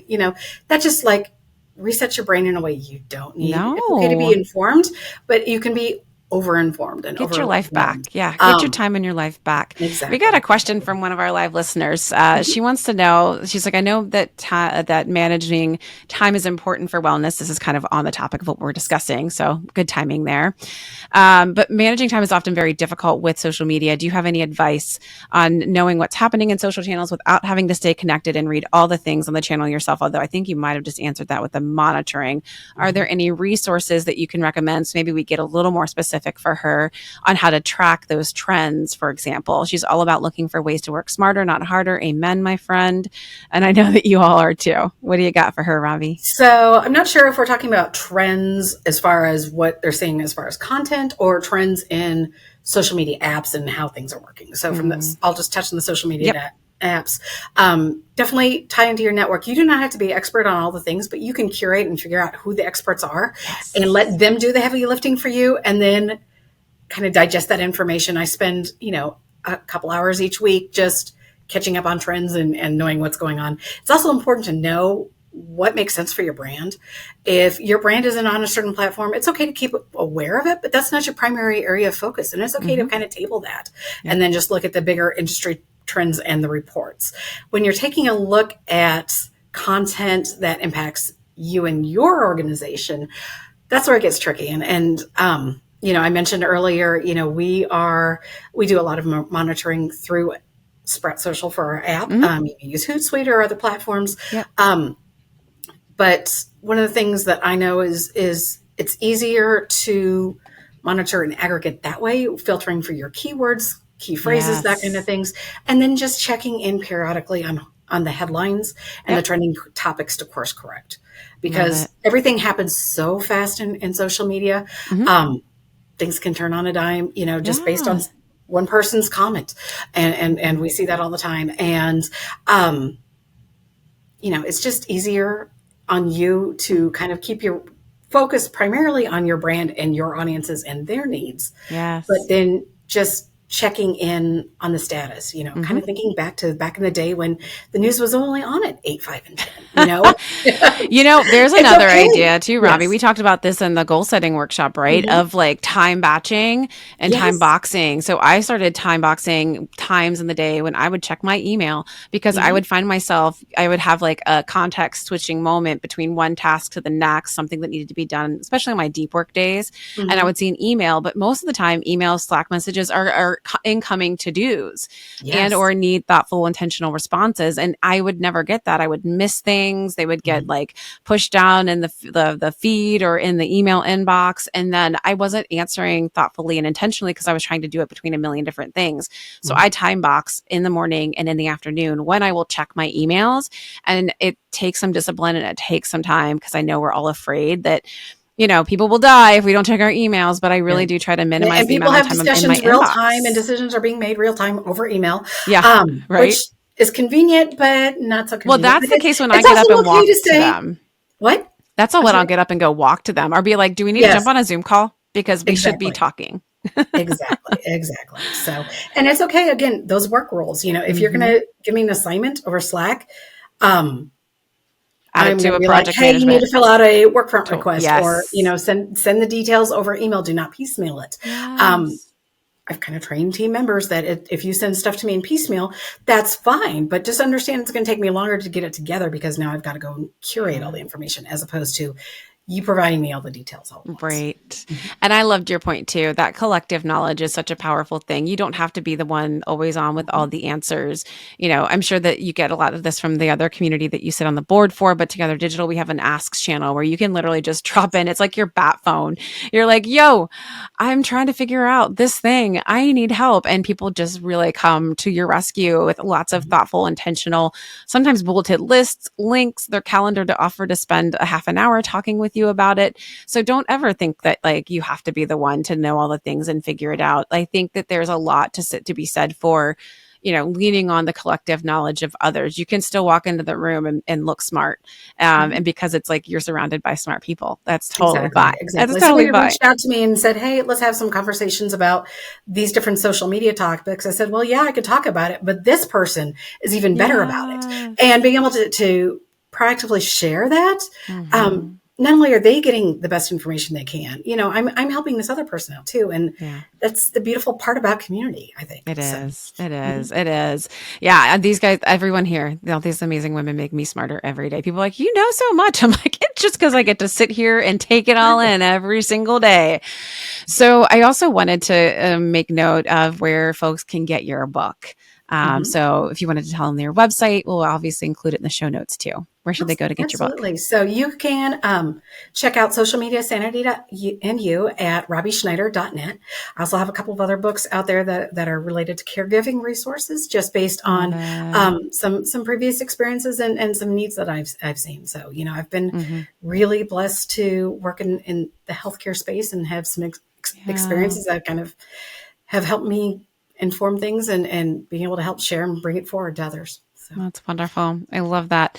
that just like resets your brain in a way you don't need. It's okay to be No. informed, but you can be over-informed and Get your life back. overwhelmed. Yeah. Get your time and your life back. We got Exactly. a question from one of our live listeners. She wants to know, she's like, I know that that managing time is important for wellness. This is kind of on the topic of what we're discussing. So good timing there. But managing time is often very difficult with social media. Do you have any advice on knowing what's happening in social channels without having to stay connected and read all the things on the channel yourself? Although I think you might have just answered that with the monitoring. Are Mhm. there any resources that you can recommend? So maybe we get a little more specific for her on how to track those trends, for example. She's all about looking for ways to work smarter, not harder. Amen, my friend. And I know that you all are too. What do you got for her, Robbie? So I'm not sure if we're talking about trends as far as what they're seeing as far as content or trends in social media apps and how things are working. So from Mm, this, I'll just touch on the social media yep. apps. Definitely tie into your network. You do not have to be expert on all the things, but you can curate and figure out who the experts are and Yes. let them do the heavy lifting for you and then kind of digest that information. I spend, a couple hours each week just catching up on trends and knowing what's going on. It's also important to know what makes sense for your brand. If your brand isn't on a certain platform, it's okay to keep aware of it, but that's not your primary area of focus. And it's okay to Hmm. kind of table that Yep. and then just look at the bigger industry trends and the reports. When you're taking a look at content that impacts you and your organization, that's where it gets tricky. I mentioned earlier, we do a lot of monitoring through Sprout Social for our app. Hmm. You can use Hootsuite or other platforms. Yep. Um, but one of the things that I know is it's easier to monitor and aggregate that way, filtering for your keywords, key phrases, that kind of Yes. things, and then just checking in periodically on the headlines and the Yep. trending topics to course correct Love because it. everything happens so fast in social media. Hmm. Um, Things can turn on a dime, just based on Yeah. one person's comment, and we see that all the time. And um, it's just easier on you to kind of keep your focus primarily on your brand and your audiences and their needs, but Yes. then just checking in on the status, kind Mhm. of thinking back in the day when the news was only on at 8, 5, and 10. There's It's another okay. idea too, Robbie. We Yes. talked about this in the goal setting workshop, right? Hmm. Of like time batching and time Yes. boxing. So I started time boxing times in the day when I would check my email because I Hmm. would find myself, I would have like a context switching moment between one task to the next, something that needed to be done, especially on my deep work days. And I Hmm. would see an email, but most of the time, emails, Slack messages are incoming to dos and Yes. or need thoughtful, intentional responses. And I would never get that. I would miss things. They would get Mhm. like pushed down in the feed or in the email inbox, and then I wasn't answering thoughtfully and intentionally because I was trying to do it between a million different things. So Mhm. I time box in the morning and in the afternoon when I will check my emails, and it takes some discipline and it takes some time because I know we're all afraid that people will die if we don't check our emails, but I Yeah. really do try to minimize And the people amount of have time I'm in my discussions real time, and inbox. decisions are being made real time over email, Yeah, which right. is convenient, but not so Well, convenient. that's But the it's case when I it's get also up and okay walk to to say, them. "What? That's all I'm when I'll sorry." get up and go walk to them or be like, do we need to jump Yes, on a Zoom call? Because we should be exactly. talking. Exactly. So, and it's okay. Again, those work rules. If you're going Hmm. to give me an assignment over Slack, um, Add it I'm to going to a be like, project "Hey, you need management to fill out a workfront tool. request," or Yes. send the details over email. Do not piecemeal it. Um, Yes. I've kind of trained team members that if you send stuff to me in piecemeal, that's fine. But just understand it's going to take me longer to get it together because now I've got to go and curate all Yeah. the information as opposed to you providing me all the details all at once. Right. And I loved your point too. That collective knowledge is such a powerful thing. You don't have to be the one always on with all Mhm. the answers. I'm sure that you get a lot of this from the other community that you sit on the board for, but Together Digital, we have an asks channel where you can literally just drop in. It's like your bat phone. You're like, yo, I'm trying to figure out this thing. I need help. And people just really come to your rescue with lots of Mhm. thoughtful, intentional, sometimes bulleted lists, links, their calendar to offer to spend a half an hour talking with you about it. So don't ever think that like you have to be the one to know all the things and figure it out. I think that there's a lot to be said for, leaning on the collective knowledge of others. You can still walk into the room and look smart. Mhm. And because it's like you're surrounded by smart people, that's totally Exactly, fine. That's exactly. totally Somebody fine. reached out to me and said, "Hey, let's have some conversations about these different social media topics." I said, "Well, yeah, I could talk about it, but this person is even better about it." And Yes. being able to proactively share that, Hmm. not only are they getting the best information they can, I'm helping this other person out too, and Yeah. that's the beautiful part about community, I think. It So, is. It is. mhm. It is. Yeah. And these guys, everyone here, all these amazing women make me smarter every day. People are like, you know so much. I'm like, it's just because I get to sit here and take it all Right. in every single day. So I also wanted to make note of where folks can get your book. Mhm. So if you wanted to tell them their website, we'll obviously include it in the show notes too. Where should they go to get your book? Absolutely. So you can check out social media sanity and you at robbieschneider.net. I also have a couple of other books out there that are related to caregiving resources, just based Love on it. some previous experiences and some needs that I've seen. So I've been Hmm. really blessed to work in the healthcare space and have some Yeah. experiences that kind of have helped me inform things and being able to help share and bring it forward to others. So That's wonderful. I love that.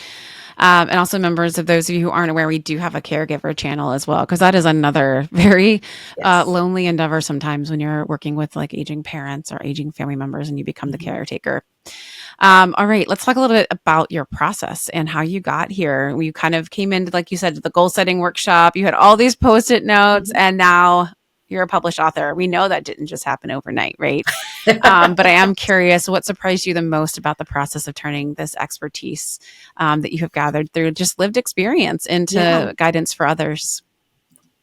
And also, members of those of you who aren't aware, we do have a caregiver channel as well, because that is another very yes. lonely endeavor sometimes when you're working with like aging parents or aging family members and you become the Mhm. caretaker. All right, let's talk a little bit about your process and how you got here. You kind of came into, like you said, the goal setting workshop. You had all these post-it notes, Mhm. and now you're a published author. We know that didn't just happen overnight, right? But I am curious, what surprised you the most about the process of turning this expertise that you have gathered through just lived experience Yeah. into guidance for others?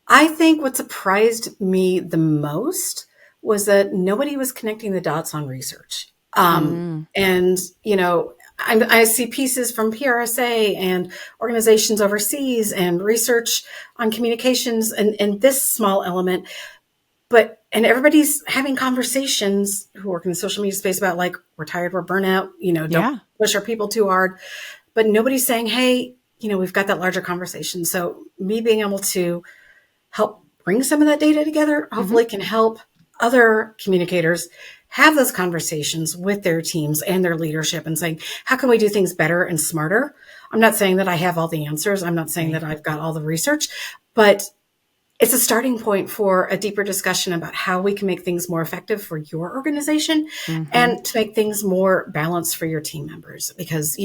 I think what surprised me the most was that nobody was connecting the dots on research. Mm, And, I see pieces from PRSA and organizations overseas and research on communications and this small element. And everybody's having conversations who work in the social media space about like, we're tired, we're burnout, don't yeah. push our people too hard. But nobody's saying, hey, we've got that larger conversation. So me being able to help bring some of that data together, Hmm. hopefully can help other communicators have those conversations with their teams and their leadership and saying, how can we do things better and smarter? I'm not saying that I have all the answers. I'm not saying Right. that I've got all the research, but it's a starting point for a deeper discussion about how we can make things more effective for your organization Mm-hmm. and to make things more balanced for your team members. Because,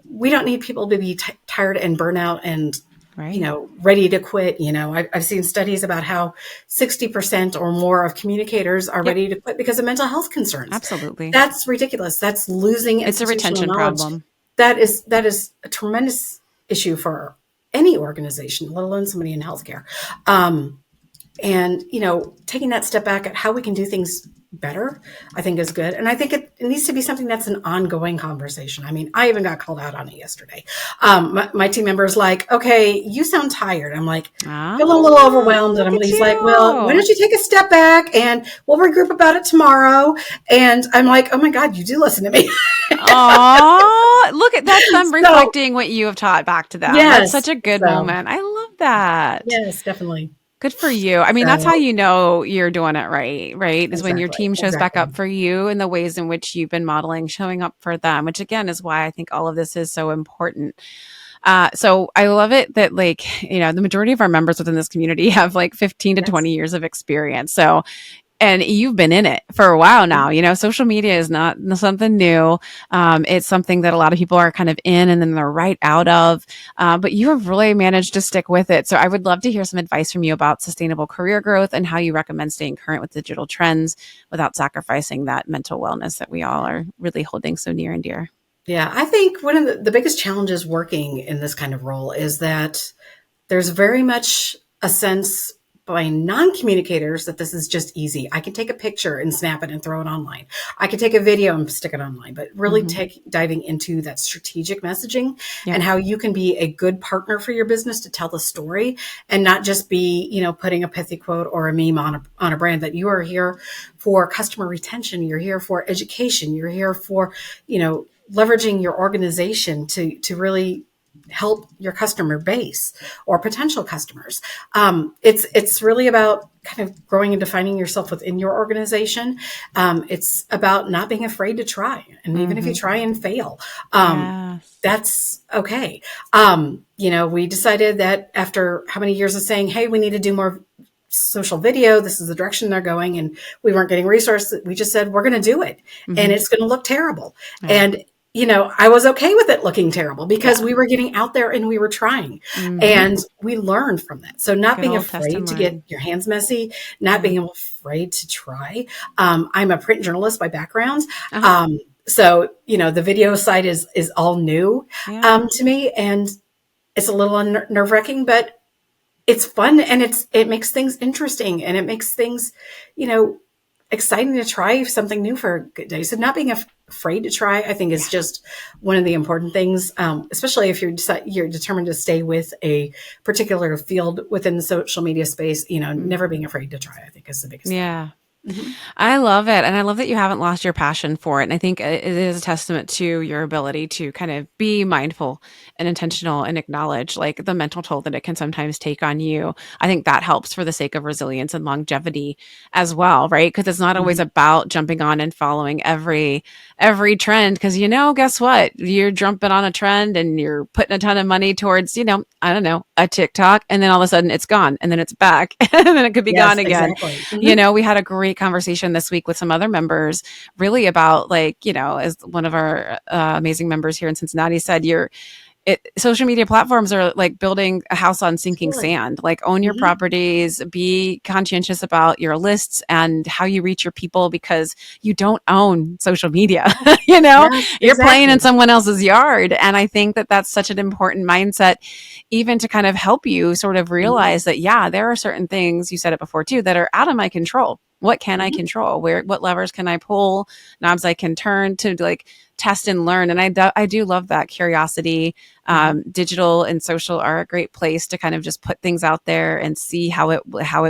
we don't need people to be tired and burnout and, Right. ready to quit. I've seen studies about how 60% or more of communicators are Yep. ready to quit because of mental health concerns. Absolutely. That's ridiculous. That's losing It's a institutional retention knowledge. problem. That is a tremendous issue for any organization, let alone somebody in healthcare. Um, and taking that step back at how we can do things better, I think is good. And I think it needs to be something that's an ongoing conversation. I mean, I even got called out on it yesterday. My team member is like, okay, you sound tired. I'm like, feeling a little Ah, overwhelmed. look And at he's like, well, why don't you. you take a step back and we'll regroup about it tomorrow. And I'm like, oh my God, you do listen to me. Oh, look at that's them So reflecting what you have taught back to them. That's yes. such a good So moment. I love that. yes, definitely. Good for you. I mean, that's how So you know you're doing it right, right? Is when your exactly. team shows back Exactly. up for you in the ways in which you've been modeling, showing up for them, which again is why I think all of this is so important. So I love it that like, the majority of our members within this community have like 15 to Yes. 20 years of experience. So and you've been in it for a while now. Social media is not something new. It's something that a lot of people are kind of in and then they're right out of. But you have really managed to stick with it. So I would love to hear some advice from you about sustainable career growth and how you recommend staying current with digital trends without sacrificing that mental wellness that we all are really holding so near and dear. Yeah, I think one of the biggest challenges working in this kind of role is that there's very much a sense by non-communicators that this is just easy. I can take a picture and snap it and throw it online. I can take a video and stick it online, but really Mm-hmm. diving into that strategic messaging Yep. and how you can be a good partner for your business to tell the story and not just be, putting a pithy quote or a meme on a brand. That you are here for customer retention. You're here for education. You're here for, leveraging your organization to really help your customer base or potential customers. It's really about kind of growing and defining yourself within your organization. It's about not being afraid to try, and even if you Mm-hmm. try and fail, Yes. that's okay. We decided that after how many years of saying, "Hey, we need to do more social video. This is the direction they're going," and we weren't getting resources. We just said we're going to do it, and Mm-hmm. it's going to look terrible. Yeah. And I was okay with it looking terrible because Yeah. we were getting out there and we were trying, Mm-hmm. and we learned from that. So not Good being old test and afraid to get learn. your hands messy, not Yeah. being afraid to try. I'm a print journalist by background. Uh-huh. So, the video side is all new Yeah. to me, and it's a little nerve wracking, but it's fun and it makes things interesting and it makes things, you know, exciting to try something new for a good day. So not being afraid to try, I think, is Yeah. just one of the important things, especially if you're determined to stay with a particular field within the social media space. Never Mhm. being afraid to try, I think, is the biggest thing. Yeah. Mm-hmm. I love it. And I love that you haven't lost your passion for it. And I think it is a testament to your ability to kind of be mindful and intentional and acknowledge like the mental toll that it can sometimes take on you. I think that helps for the sake of resilience and longevity as well, right? Because it's not always Mm-hmm. about jumping on and following every trend. Because guess what? You're jumping on a trend and you're putting a ton of money towards, I don't know, a TikTok, and then all of a sudden it's gone and then it's back and then it could be gone Yes, again. exactly. Mm-hmm. We had a great conversation this week with some other members, really about like, as one of our amazing members here in Cincinnati said, social media platforms are like building a house on sinking Absolutely. sand. Like own your Mm-hmm. properties, be conscientious about your lists and how you reach your people because you don't own social media. Yes. you know, Yes, you're playing in exactly. someone else's yard. And I think that that's such an important mindset, even to kind of help you sort of Mm-hmm. realize that, yeah, there are certain things, you said it before too, that are out of my control. What can I Mm-hmm. control? What levers can I pull? Knobs I can turn to like test and learn. And I do love that curiosity. Mm-hmm. Digital and social are a great place to kind of just put things out there and see how it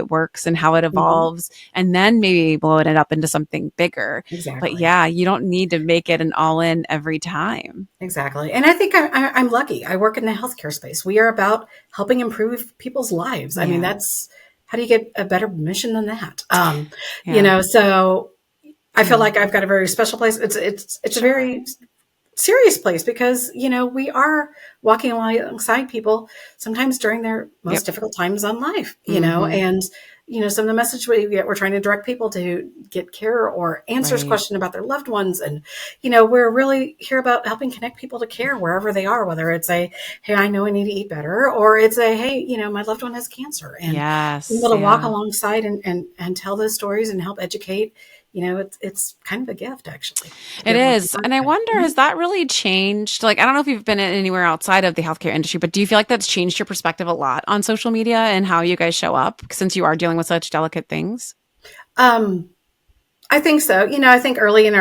works and how it Mm-hmm. evolves, and then maybe blowing it up into something bigger. But Exactly. yeah, you don't need to make it an all in every time. Exactly. And I think I'm lucky. I work in the healthcare space. We are about helping improve people's lives. I mean, Yeah, that's how do you get a better mission than that? yeah, So I feel yeah. like I've got a very special place. It's a very Sure. serious place because, we are walking alongside people sometimes during their most Yep. difficult times on life, Mm-hmm. and, some of the message we get, we're trying to direct people to get care or answers Right. question about their loved ones. And, we're really here about helping connect people to care wherever they are, whether it's a, hey, I know I need to eat better, or it's a, hey, my loved one has cancer, and being Yes. able to walk Yeah. alongside and tell those stories and help educate, it's kind of a gift actually to be It able to is. provide And I that. wonder, has that really changed? Like, I don't know if you've been anywhere outside of the healthcare industry, but do you feel like that's changed your perspective a lot on social media and how you guys show up since you are dealing with such delicate things? Um, I think so. I think early in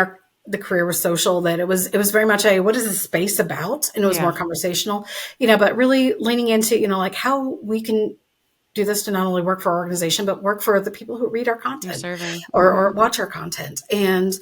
the career was social, that it was very much a, what is this space about? And it was more Yeah. conversational, but really leaning into, like how we can do this to not only work for our organization, but work for the people who read our You're content serving. or watch our content. And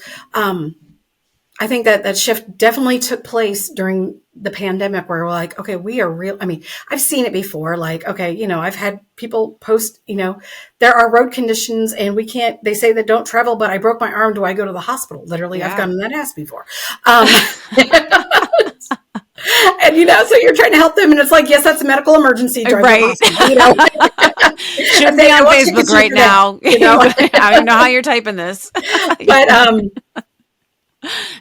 I think that shift definitely took place during the pandemic, where we're like, okay, we are real. I mean, I've seen it before. Like, okay, I've had people post, there are road conditions and we can't, they say that don't travel, but I broke my arm. Do I go to the hospital? Literally, I've Yeah. gotten that asked before. Um, and, so you're trying to help them. And it's like, yes, that's a medical emergency. Drive to the Right. hospital, Shouldn't be I on won't take Facebook it to you right for that, now. I don't even know how you're typing this. but,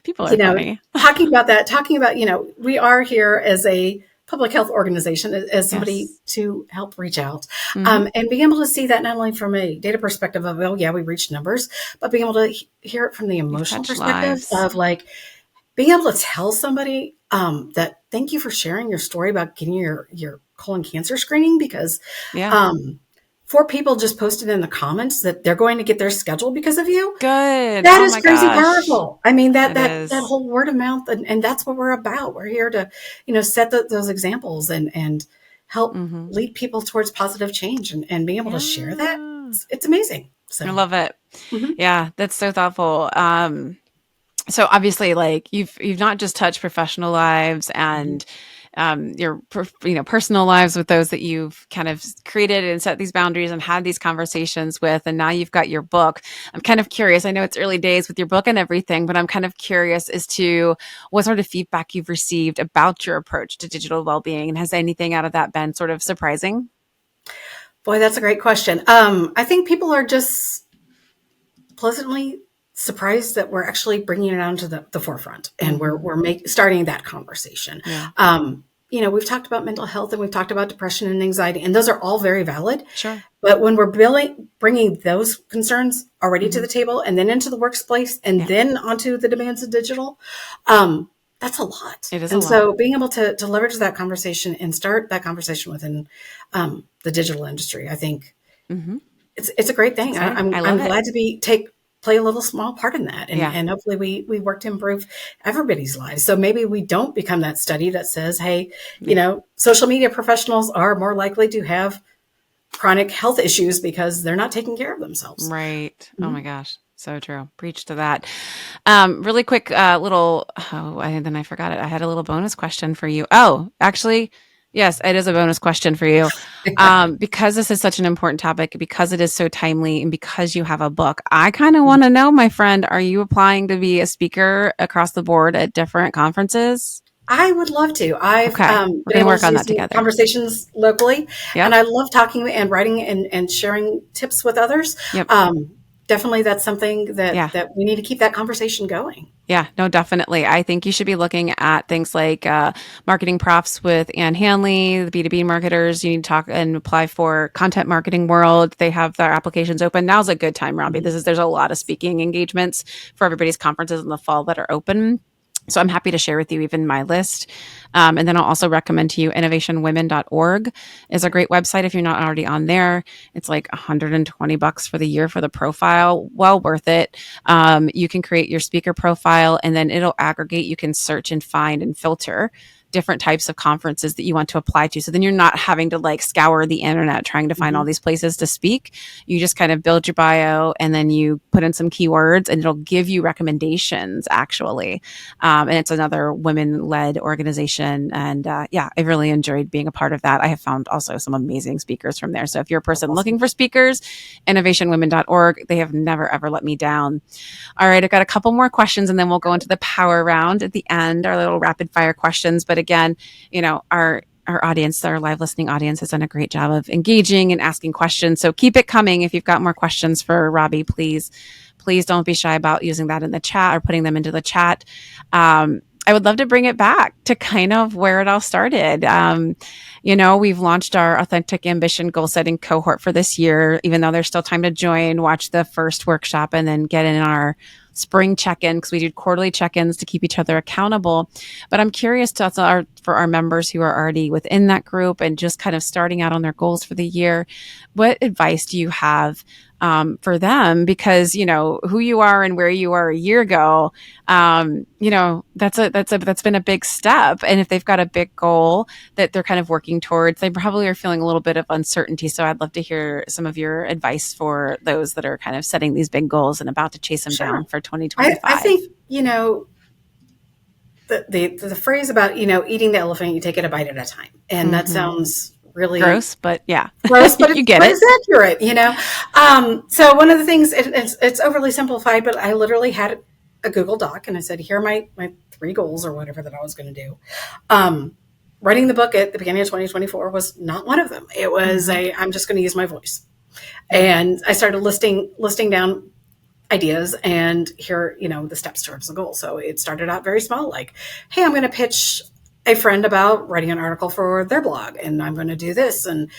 People are funny. talking about that, talking about, we are here as a public health organization, as somebody Yes. to help reach out, Hmm. and being able to see that not only from a data perspective of, oh, yeah, we reached numbers, but being able to hear it from the You've emotional touched perspective lives. of like being able to tell somebody that thank you for sharing your story about getting your colon cancer screening, because Yeah. um, 4 people just posted in the comments that they're going to get their schedule because of you. Good. That Oh is my crazy gosh. powerful. I mean, that It that is. whole word of mouth, and that's what we're about. We're here to, set those examples and help Hmm. lead people towards positive change, and being able to share that. Yeah. It's amazing. I So, love it. mhm. Yeah, that's so thoughtful. So obviously, like you've not just touched professional lives and your personal lives with those that you've kind of created and set these boundaries and had these conversations with, and now you've got your book. I'm kind of curious. I know it's early days with your book and everything, but I'm kind of curious as to what sort of feedback you've received about your approach to digital well-being, and has anything out of that been sort of surprising? Boy, that's a great question. I think people are just pleasantly surprised that we're actually bringing it onto the forefront, and we're Hmm. we're starting that conversation. Yeah, We've talked about mental health, and we've talked about depression and anxiety, and those are all very valid. sure. But when we're bringing those concerns already to Hmm. the table, and then into the workplace, and Yeah, then onto the demands of digital, um, that's a lot. it is a And lot. so being able to leverage that conversation and start that conversation within the digital industry, I think Hmm. it's a great It's thing. exciting. I I'm love it. glad to play a little small part in that, and Yeah. and hopefully we work to improve everybody's lives. So maybe we don't become that study that says, hey, Yeah. social media professionals are more likely to have chronic health issues because they're not taking care of themselves. Right. Oh Mhm. my gosh. So true. Preach to that. Really quick, little, then I forgot it. I had a little bonus question for you. Oh, actually, yes, it is a bonus question for you. Because this is such an important topic, because it is so timely, and because you have a book, I kind of want to know, my friend, are you applying to be a speaker across the board at different conferences? I would love to. I've Okay. We're been going to able work to on do that some together. conversations locally, and Yep. I love talking and writing and sharing tips with others. Yep. Definitely, that's something Yeah. that we need to keep that conversation going. Yeah, no, definitely. I think you should be looking at things like marketing profs with Ann Hanley, the B2B marketers. You need to talk and apply for Content Marketing World. They have their applications open. Now's a good time, Robbie. Mhm. There's a lot of speaking engagements for everybody's conferences in the fall that are open. So I'm happy to share with you even my list. And then I'll also recommend to you innovationwomen.org is a great website if you're not already on there. It's like $120 for the year for the profile. Well worth it. You can create your speaker profile and then it'll aggregate. You can search and find and filter different types of conferences that you want to apply to. So then you're not having to like scour the internet trying to find all these places to speak. You just kind of build your bio and then you put in some keywords and it'll give you recommendations actually. And it's another women led organization. And yeah, I really enjoyed being a part of that. I have found also some amazing speakers from there. So if you're a person looking for speakers, innovationwomen.org, they have never ever let me down. All right, I've got a couple more questions and then we'll go into the power round at the end, our little rapid fire questions. But again, our audience, our live listening audience has done a great job of engaging and asking questions. So keep it coming. If you've got more questions for Robbie, please don't be shy about using that in the chat or putting them into the chat. I would love to bring it back to kind of where it all started. We've launched our Authentic Ambition goal setting cohort for this year, even though there's still time to join, watch the first workshop, and then get in our spring check-in because we do quarterly check-ins to keep each other accountable. But I'm curious for our members who are already within that group and just kind of starting out on their goals for the year, what advice do you have for them? Because who you are and where you are a year ago, that's been a big step. And if they've got a big goal that they're kind of working towards, they probably are feeling a little bit of uncertainty. So I'd love to hear some of your advice for those that are kind of setting these big goals and about to chase them down for 2025. I think, the phrase about, eating the elephant, you take it a bite at a time. And that sounds really gross, but yeah, gross, but you get it. It's accurate, So one of the things, it's overly simplified, but I literally had a Google Doc and I said, here are my 3 goals or whatever that I was going to do. Writing the book at the beginning of 2024 was not one of them. It was I'm just going to use my voice. And I started listing down ideas and here, the steps towards the goal. So it started out very small, like, hey, I'm going to pitch a friend about writing an article for their blog and I'm going to do this. And,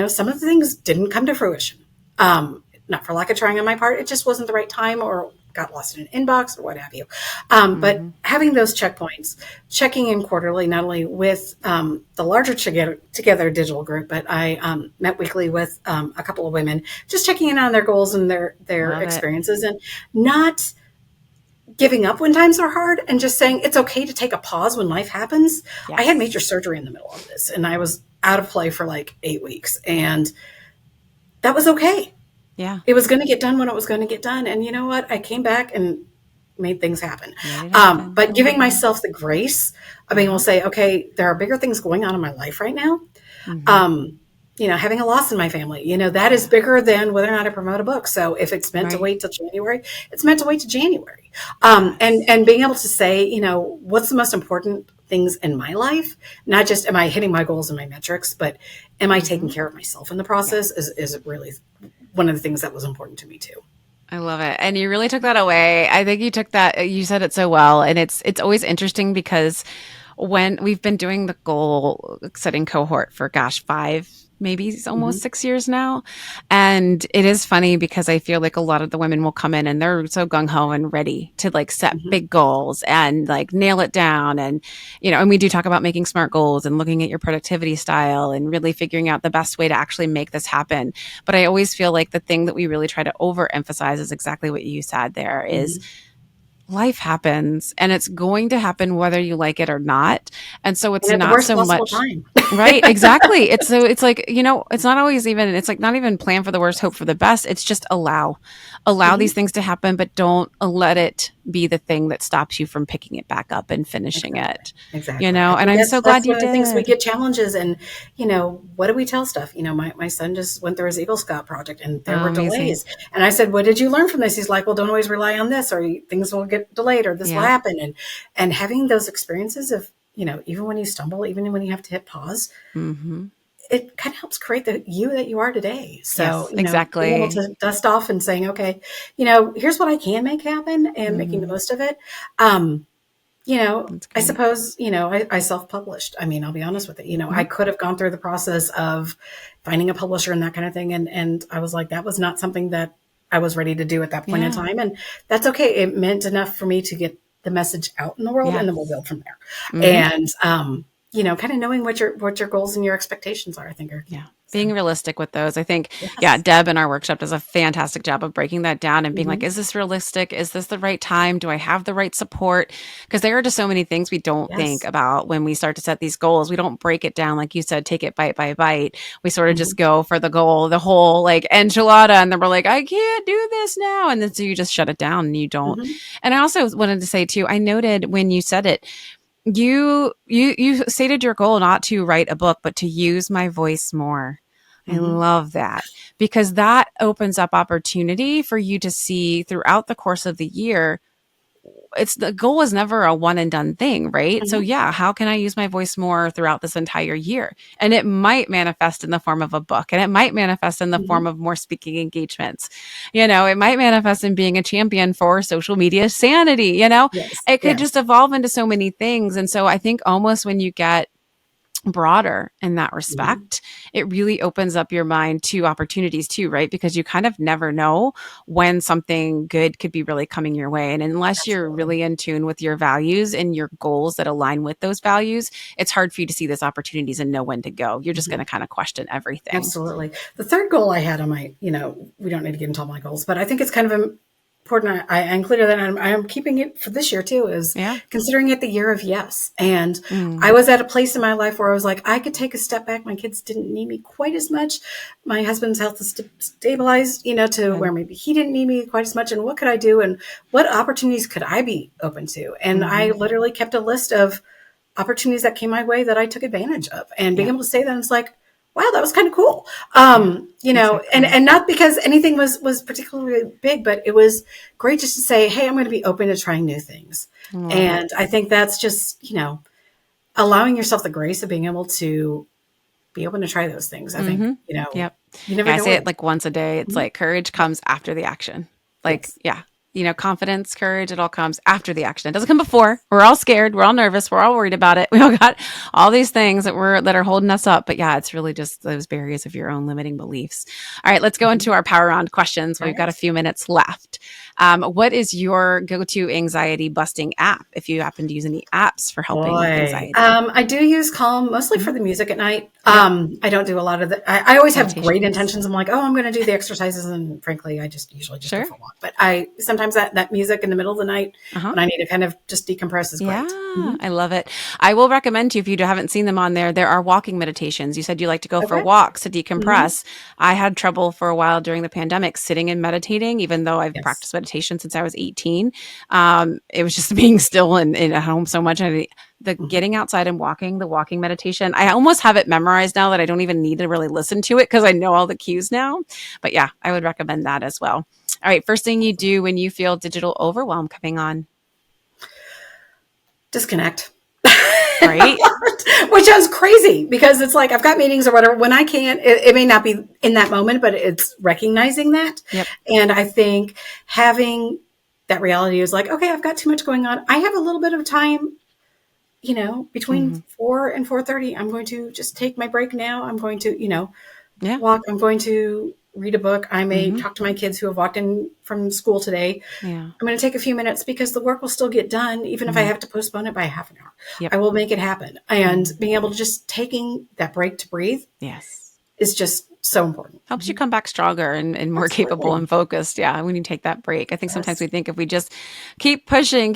some of the things didn't come to fruition. Not for lack of trying on my part. It just wasn't the right time or got lost in an inbox or what have you. But having those checkpoints, checking in quarterly, not only with the larger together digital group, but I met weekly with a couple of women, just checking in on their goals and their experiences and not giving up when times are hard and just saying it's okay to take a pause when life happens. Yes. I had major surgery in the middle of this and I was out of play for like 8 weeks and that was okay. Yeah. It was going to get done when it was going to get done. And you know what? I came back and made things happen. But giving myself the grace of being able to say, okay, there are bigger things going on in my life right now. Having a loss in my family, that is bigger than whether or not I promote a book. So if it's meant to wait till January, it's meant to wait to January. And being able to say, what's the most important things in my life? Not just am I hitting my goals and my metrics, but am I taking care of myself in the process is really one of the things that was important to me too. I love it. And you really took that away. I think you said it so well. And it's always interesting because when we've been doing the goal setting cohort for 5, maybe almost 6 years now. And it is funny because I feel like a lot of the women will come in and they're so gung-ho and ready to like set big goals and like nail it down. And, and we do talk about making smart goals and looking at your productivity style and really figuring out the best way to actually make this happen. But I always feel like the thing that we really try to overemphasize is exactly what you said there is life happens and it's going to happen whether you like it or not. And so it's not so much time. Right. Exactly. It's like, it's not always even, it's like not even plan for the worst, hope for the best. It's just allow these things to happen, but don't let it be the thing that stops you from picking it back up and finishing it. Exactly. And I'm so glad you did. Things we get challenges and, what do we tell stuff? My son just went through his Eagle Scout project and there were delays. And I said, what did you learn from this? He's like, well, don't always rely on this or things will get delayed or this will happen. And having those experiences of, even when you stumble, even when you have to hit pause, it kind of helps create the you that you are today. So exactly. Being able to dust off and saying, okay, here's what I can make happen and making the most of it. I suppose, I self-published. I mean, I'll be honest with it. I could have gone through the process of finding a publisher and that kind of thing. And I was like, that was not something that I was ready to do at that point in time. And that's okay. It meant enough for me to get the message out in the world and then we'll build from there. And, kind of knowing what your goals and your expectations are, I think are being realistic with those. I think, yeah, Yes. Deb in our workshop does a fantastic job of breaking that down and being like, Hmm. is this realistic? Is this the right time? Do I have the right support? Because there are just so many things we don't think Yes. about when we start to set these goals. We don't break it down, like you said, take it bite by bite. We sort of Hmm. just go for the goal, the whole like enchilada, and then we're like, I can't do this now. And then so you just shut it down and you don't. Hmm. And I also wanted to say too, I noted when you said it, you stated your goal not to write a book, but to use my voice more. I Hmm. love that because that opens up opportunity for you to see throughout the course of the year. It's the goal is never a one and done thing, right? So Hmm. yeah, how can I use my voice more throughout this entire year? And it might manifest in the form of a book, and it might manifest in the Hmm. form of more speaking engagements. It might manifest in being a champion for social media sanity, Yes. it could just Yes. evolve into so many things. And so I think almost when you get broader in that Hmm. respect, it really opens up your mind to opportunities too, right? Because you kind of never know when something good could be really coming your way. And unless you're Absolutely. really in tune with your values and your goals that align with those values, it's hard for you to see those opportunities and know when to go. You're just going Hmm. to kind of question everything. Absolutely. The third goal I had on my, we don't need to get into all my goals, but I think it's kind of important. I included that, and I'm keeping it for this year too, is Yeah. considering it the year of yes. And I Mm, was at a place in my life where I was like, I could take a step back. My kids didn't need me quite as much. My husband's health is stabilized, to where good. maybe he didn't need me quite as much. And what could I do? And what opportunities could I be open to? And I Hmm. literally kept a list of opportunities that came my way that I took advantage of, and being Yep. able to say that, it's like, wow, that was kind of cool. Yeah. And Exactly. not because anything was particularly big, but it was great just to say, hey, I'm going to be open to trying new things. I love it. And I think that's just, allowing yourself the grace of being able to be open to try those things. I think, Hmm. Yep. you never Yeah, I know say what. it like once a day. It's Mhm. like courage Yeah. comes after the action. Like, Yes. yeah, confidence, courage, it all comes after the action. It doesn't come before. We're all scared. We're all nervous. We're all worried about it. We all got all these things that are holding us up. But yeah, it's really just those barriers of your own limiting beliefs. All right, let's go Mhm. into our power round questions. All We've got a right. few minutes left. What is your go-to anxiety busting app? If you happen to use any apps for helping with Boy, anxiety. I do use Calm mostly Hmm. for the music at night. Yep. I don't do a lot of the. I always have great Meditations. intentions. I'm like, oh, I'm going to do the exercises, and frankly, I just usually just go Sure. for a walk. But I sometimes that music in the middle of the night Uh-huh. when I need to kind of just decompress is Yeah, great. Hmm. I love it. I will recommend to you if you haven't seen them on there. There are walking meditations. You said you like to go for Okay. walks to Hmm. decompress. I had trouble for a while during the pandemic sitting and meditating, even though I've Yes. practiced meditation since I was 18. It was just being still in at home so much. The Hmm. getting outside and walking, the walking meditation, I almost have it memorized now that I don't even need to really listen to it because I know all the cues now. But yeah, I would recommend that as well. All right, first thing you do when you feel digital overwhelm coming on, Disconnect. right? Which sounds crazy because it's like I've got meetings or whatever. When I can't, it may not be in that moment, but it's recognizing that. Yep. And I think having that reality is like, okay, I've got too much going on. I have a little bit of time, between Hmm. 4 and 4:30. I'm going to just take my break now. I'm going to, Yeah. walk. I'm going to read a book. I may Hmm. talk to my kids who have walked in from school today. Yeah. I'm going to take a few minutes because the work will still get done, even if I Mhm. have to postpone it by half an hour. Yep. I will make it happen. And Mhm. being able to just taking that break to breathe Yes. is just so important. Helps you Mhm. come back stronger and more capable Absolutely. and focused. Yeah, when you take that break. I think sometimes Yes. we think if we just keep pushing,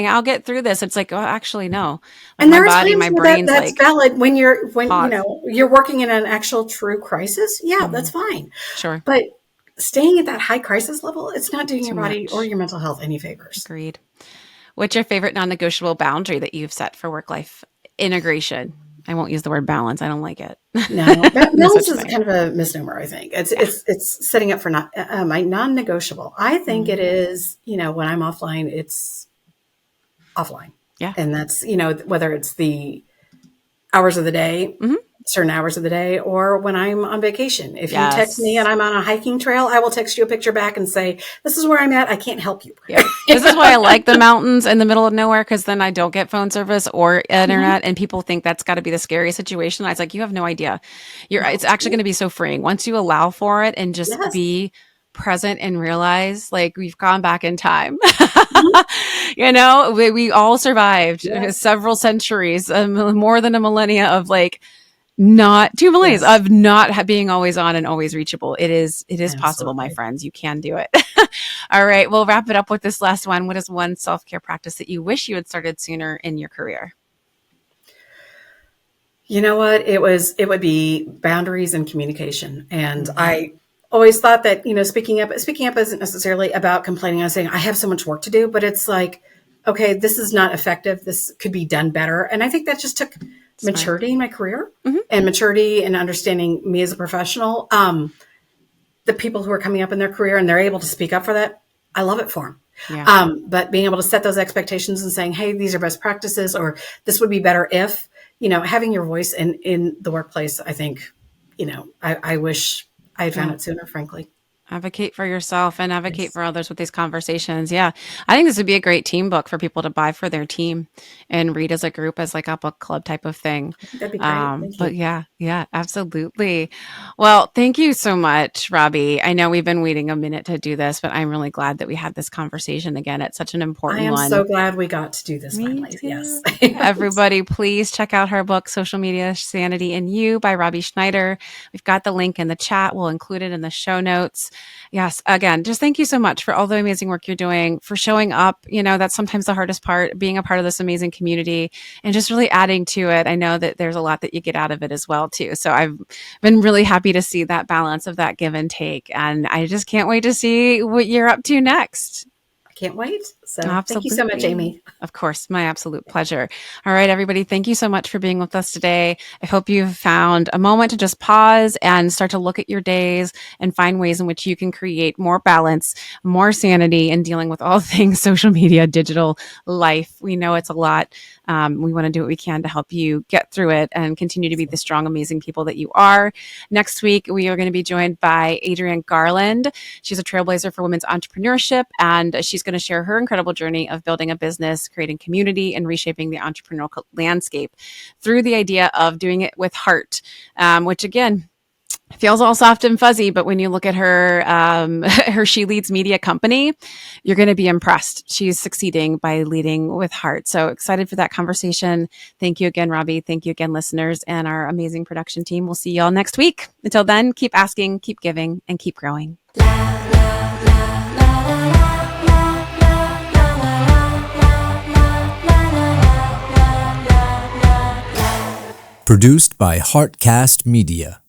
I'll get through this. It's like, oh, actually, no. Like And my there are body, times my where brain's that's like, valid when pause. you're working in an actual true crisis. Yeah, Hmm. that's fine. Sure. But staying at that high crisis level, it's not doing Too your body or much. your mental health any favors. Agreed. What's your favorite non negotiable boundary that you've set for work life integration? I won't use the word balance. I don't like it. No, No balance such is thing. kind of a misnomer. I think it's Yeah. it's it's setting up for not my non-negotiable. I think it Mhm. is. When I'm offline, it's offline, Yeah. and that's whether it's the hours of the day, Hmm. certain hours of the day, or when I'm on vacation. If you text me and Yes. I'm on a hiking trail, I will text you a picture back and say, "This is where I'm at. I can't help you." Yep. This is why I like the mountains in the middle of nowhere because then I don't get phone service or Mhm. internet, and people think that's got to be the scariest situation. I was like, you have no idea. It's No. actually going to be so freeing once you allow for it and just Yes. be present and realize like we've gone back in time. Mhm. We all survived Yes. several centuries, more than a millennia of like not 2 millennials Yes, of not being always on and always reachable. It is possible, my absolutely. friends. You can do it. All right, we'll wrap it up with this last one. What is one self-care practice that you wish you had started sooner in your career? You know what? It would be boundaries and communication. And Mhm. I always thought that, speaking up isn't necessarily about complaining and saying I have so much work to do, but it's like, okay, this is not effective. This could be done better. And I think that just took Smart. maturity in my career Hmm. and maturity and understanding me as a professional. The people who are coming up in their career and they're able to speak up for that, I love it for them. Yeah. But being able to set those expectations and saying, hey, these are best practices, or this would be better if, having your voice in the workplace, I think, I wish I had found Yeah. it sooner, frankly. Advocate for yourself and advocate Yes. for others with these conversations. Yeah. I think this would be a great team book for people to buy for their team and read as a group, as like a book club type of thing. I think that'd be great. Thank But you. yeah, yeah, absolutely. Well, thank you so much, Robbie. I know we've been waiting a minute to do this, but I'm really glad that we had this conversation again. It's such an I important am one. so glad we got to do this Me finally. Yes. too. Everybody, please check out her book, Social Media Sanity and You by Robbie Schneider. We've got the link in the chat. We'll include it in the show notes. Yes, again, just thank you so much for all the amazing work you're doing, for showing up. That's sometimes the hardest part, being a part of this amazing community and just really adding to it. I know that there's a lot that you get out of it as well, too. So I've been really happy to see that balance of that give and take. And I just can't wait to see what you're up to next. I can't wait. So thank you so much, Absolutely. Amy. Of course, my absolute pleasure. All right, everybody, thank you so much for being with us today. I hope you've found a moment to just pause and start to look at your days and find ways in which you can create more balance, more sanity in dealing with all things social media, digital life. We know it's a lot. We want to do what we can to help you get through it and continue to be the strong, amazing people that you are. Next week, we are going to be joined by Adrienne Garland. She's a trailblazer for women's entrepreneurship, and she's going to share her incredible journey of building a business, creating community, and reshaping the entrepreneurial landscape through the idea of doing it with heart, which again, feels all soft and fuzzy, but when you look at her, her She Leads Media company, you're going to be impressed. She's succeeding by leading with heart. So excited for that conversation. Thank you again, Robbie. Thank you again, listeners, and our amazing production team. We'll see you all next week. Until then, keep asking, keep giving, and keep growing. Produced by Heartcast Media.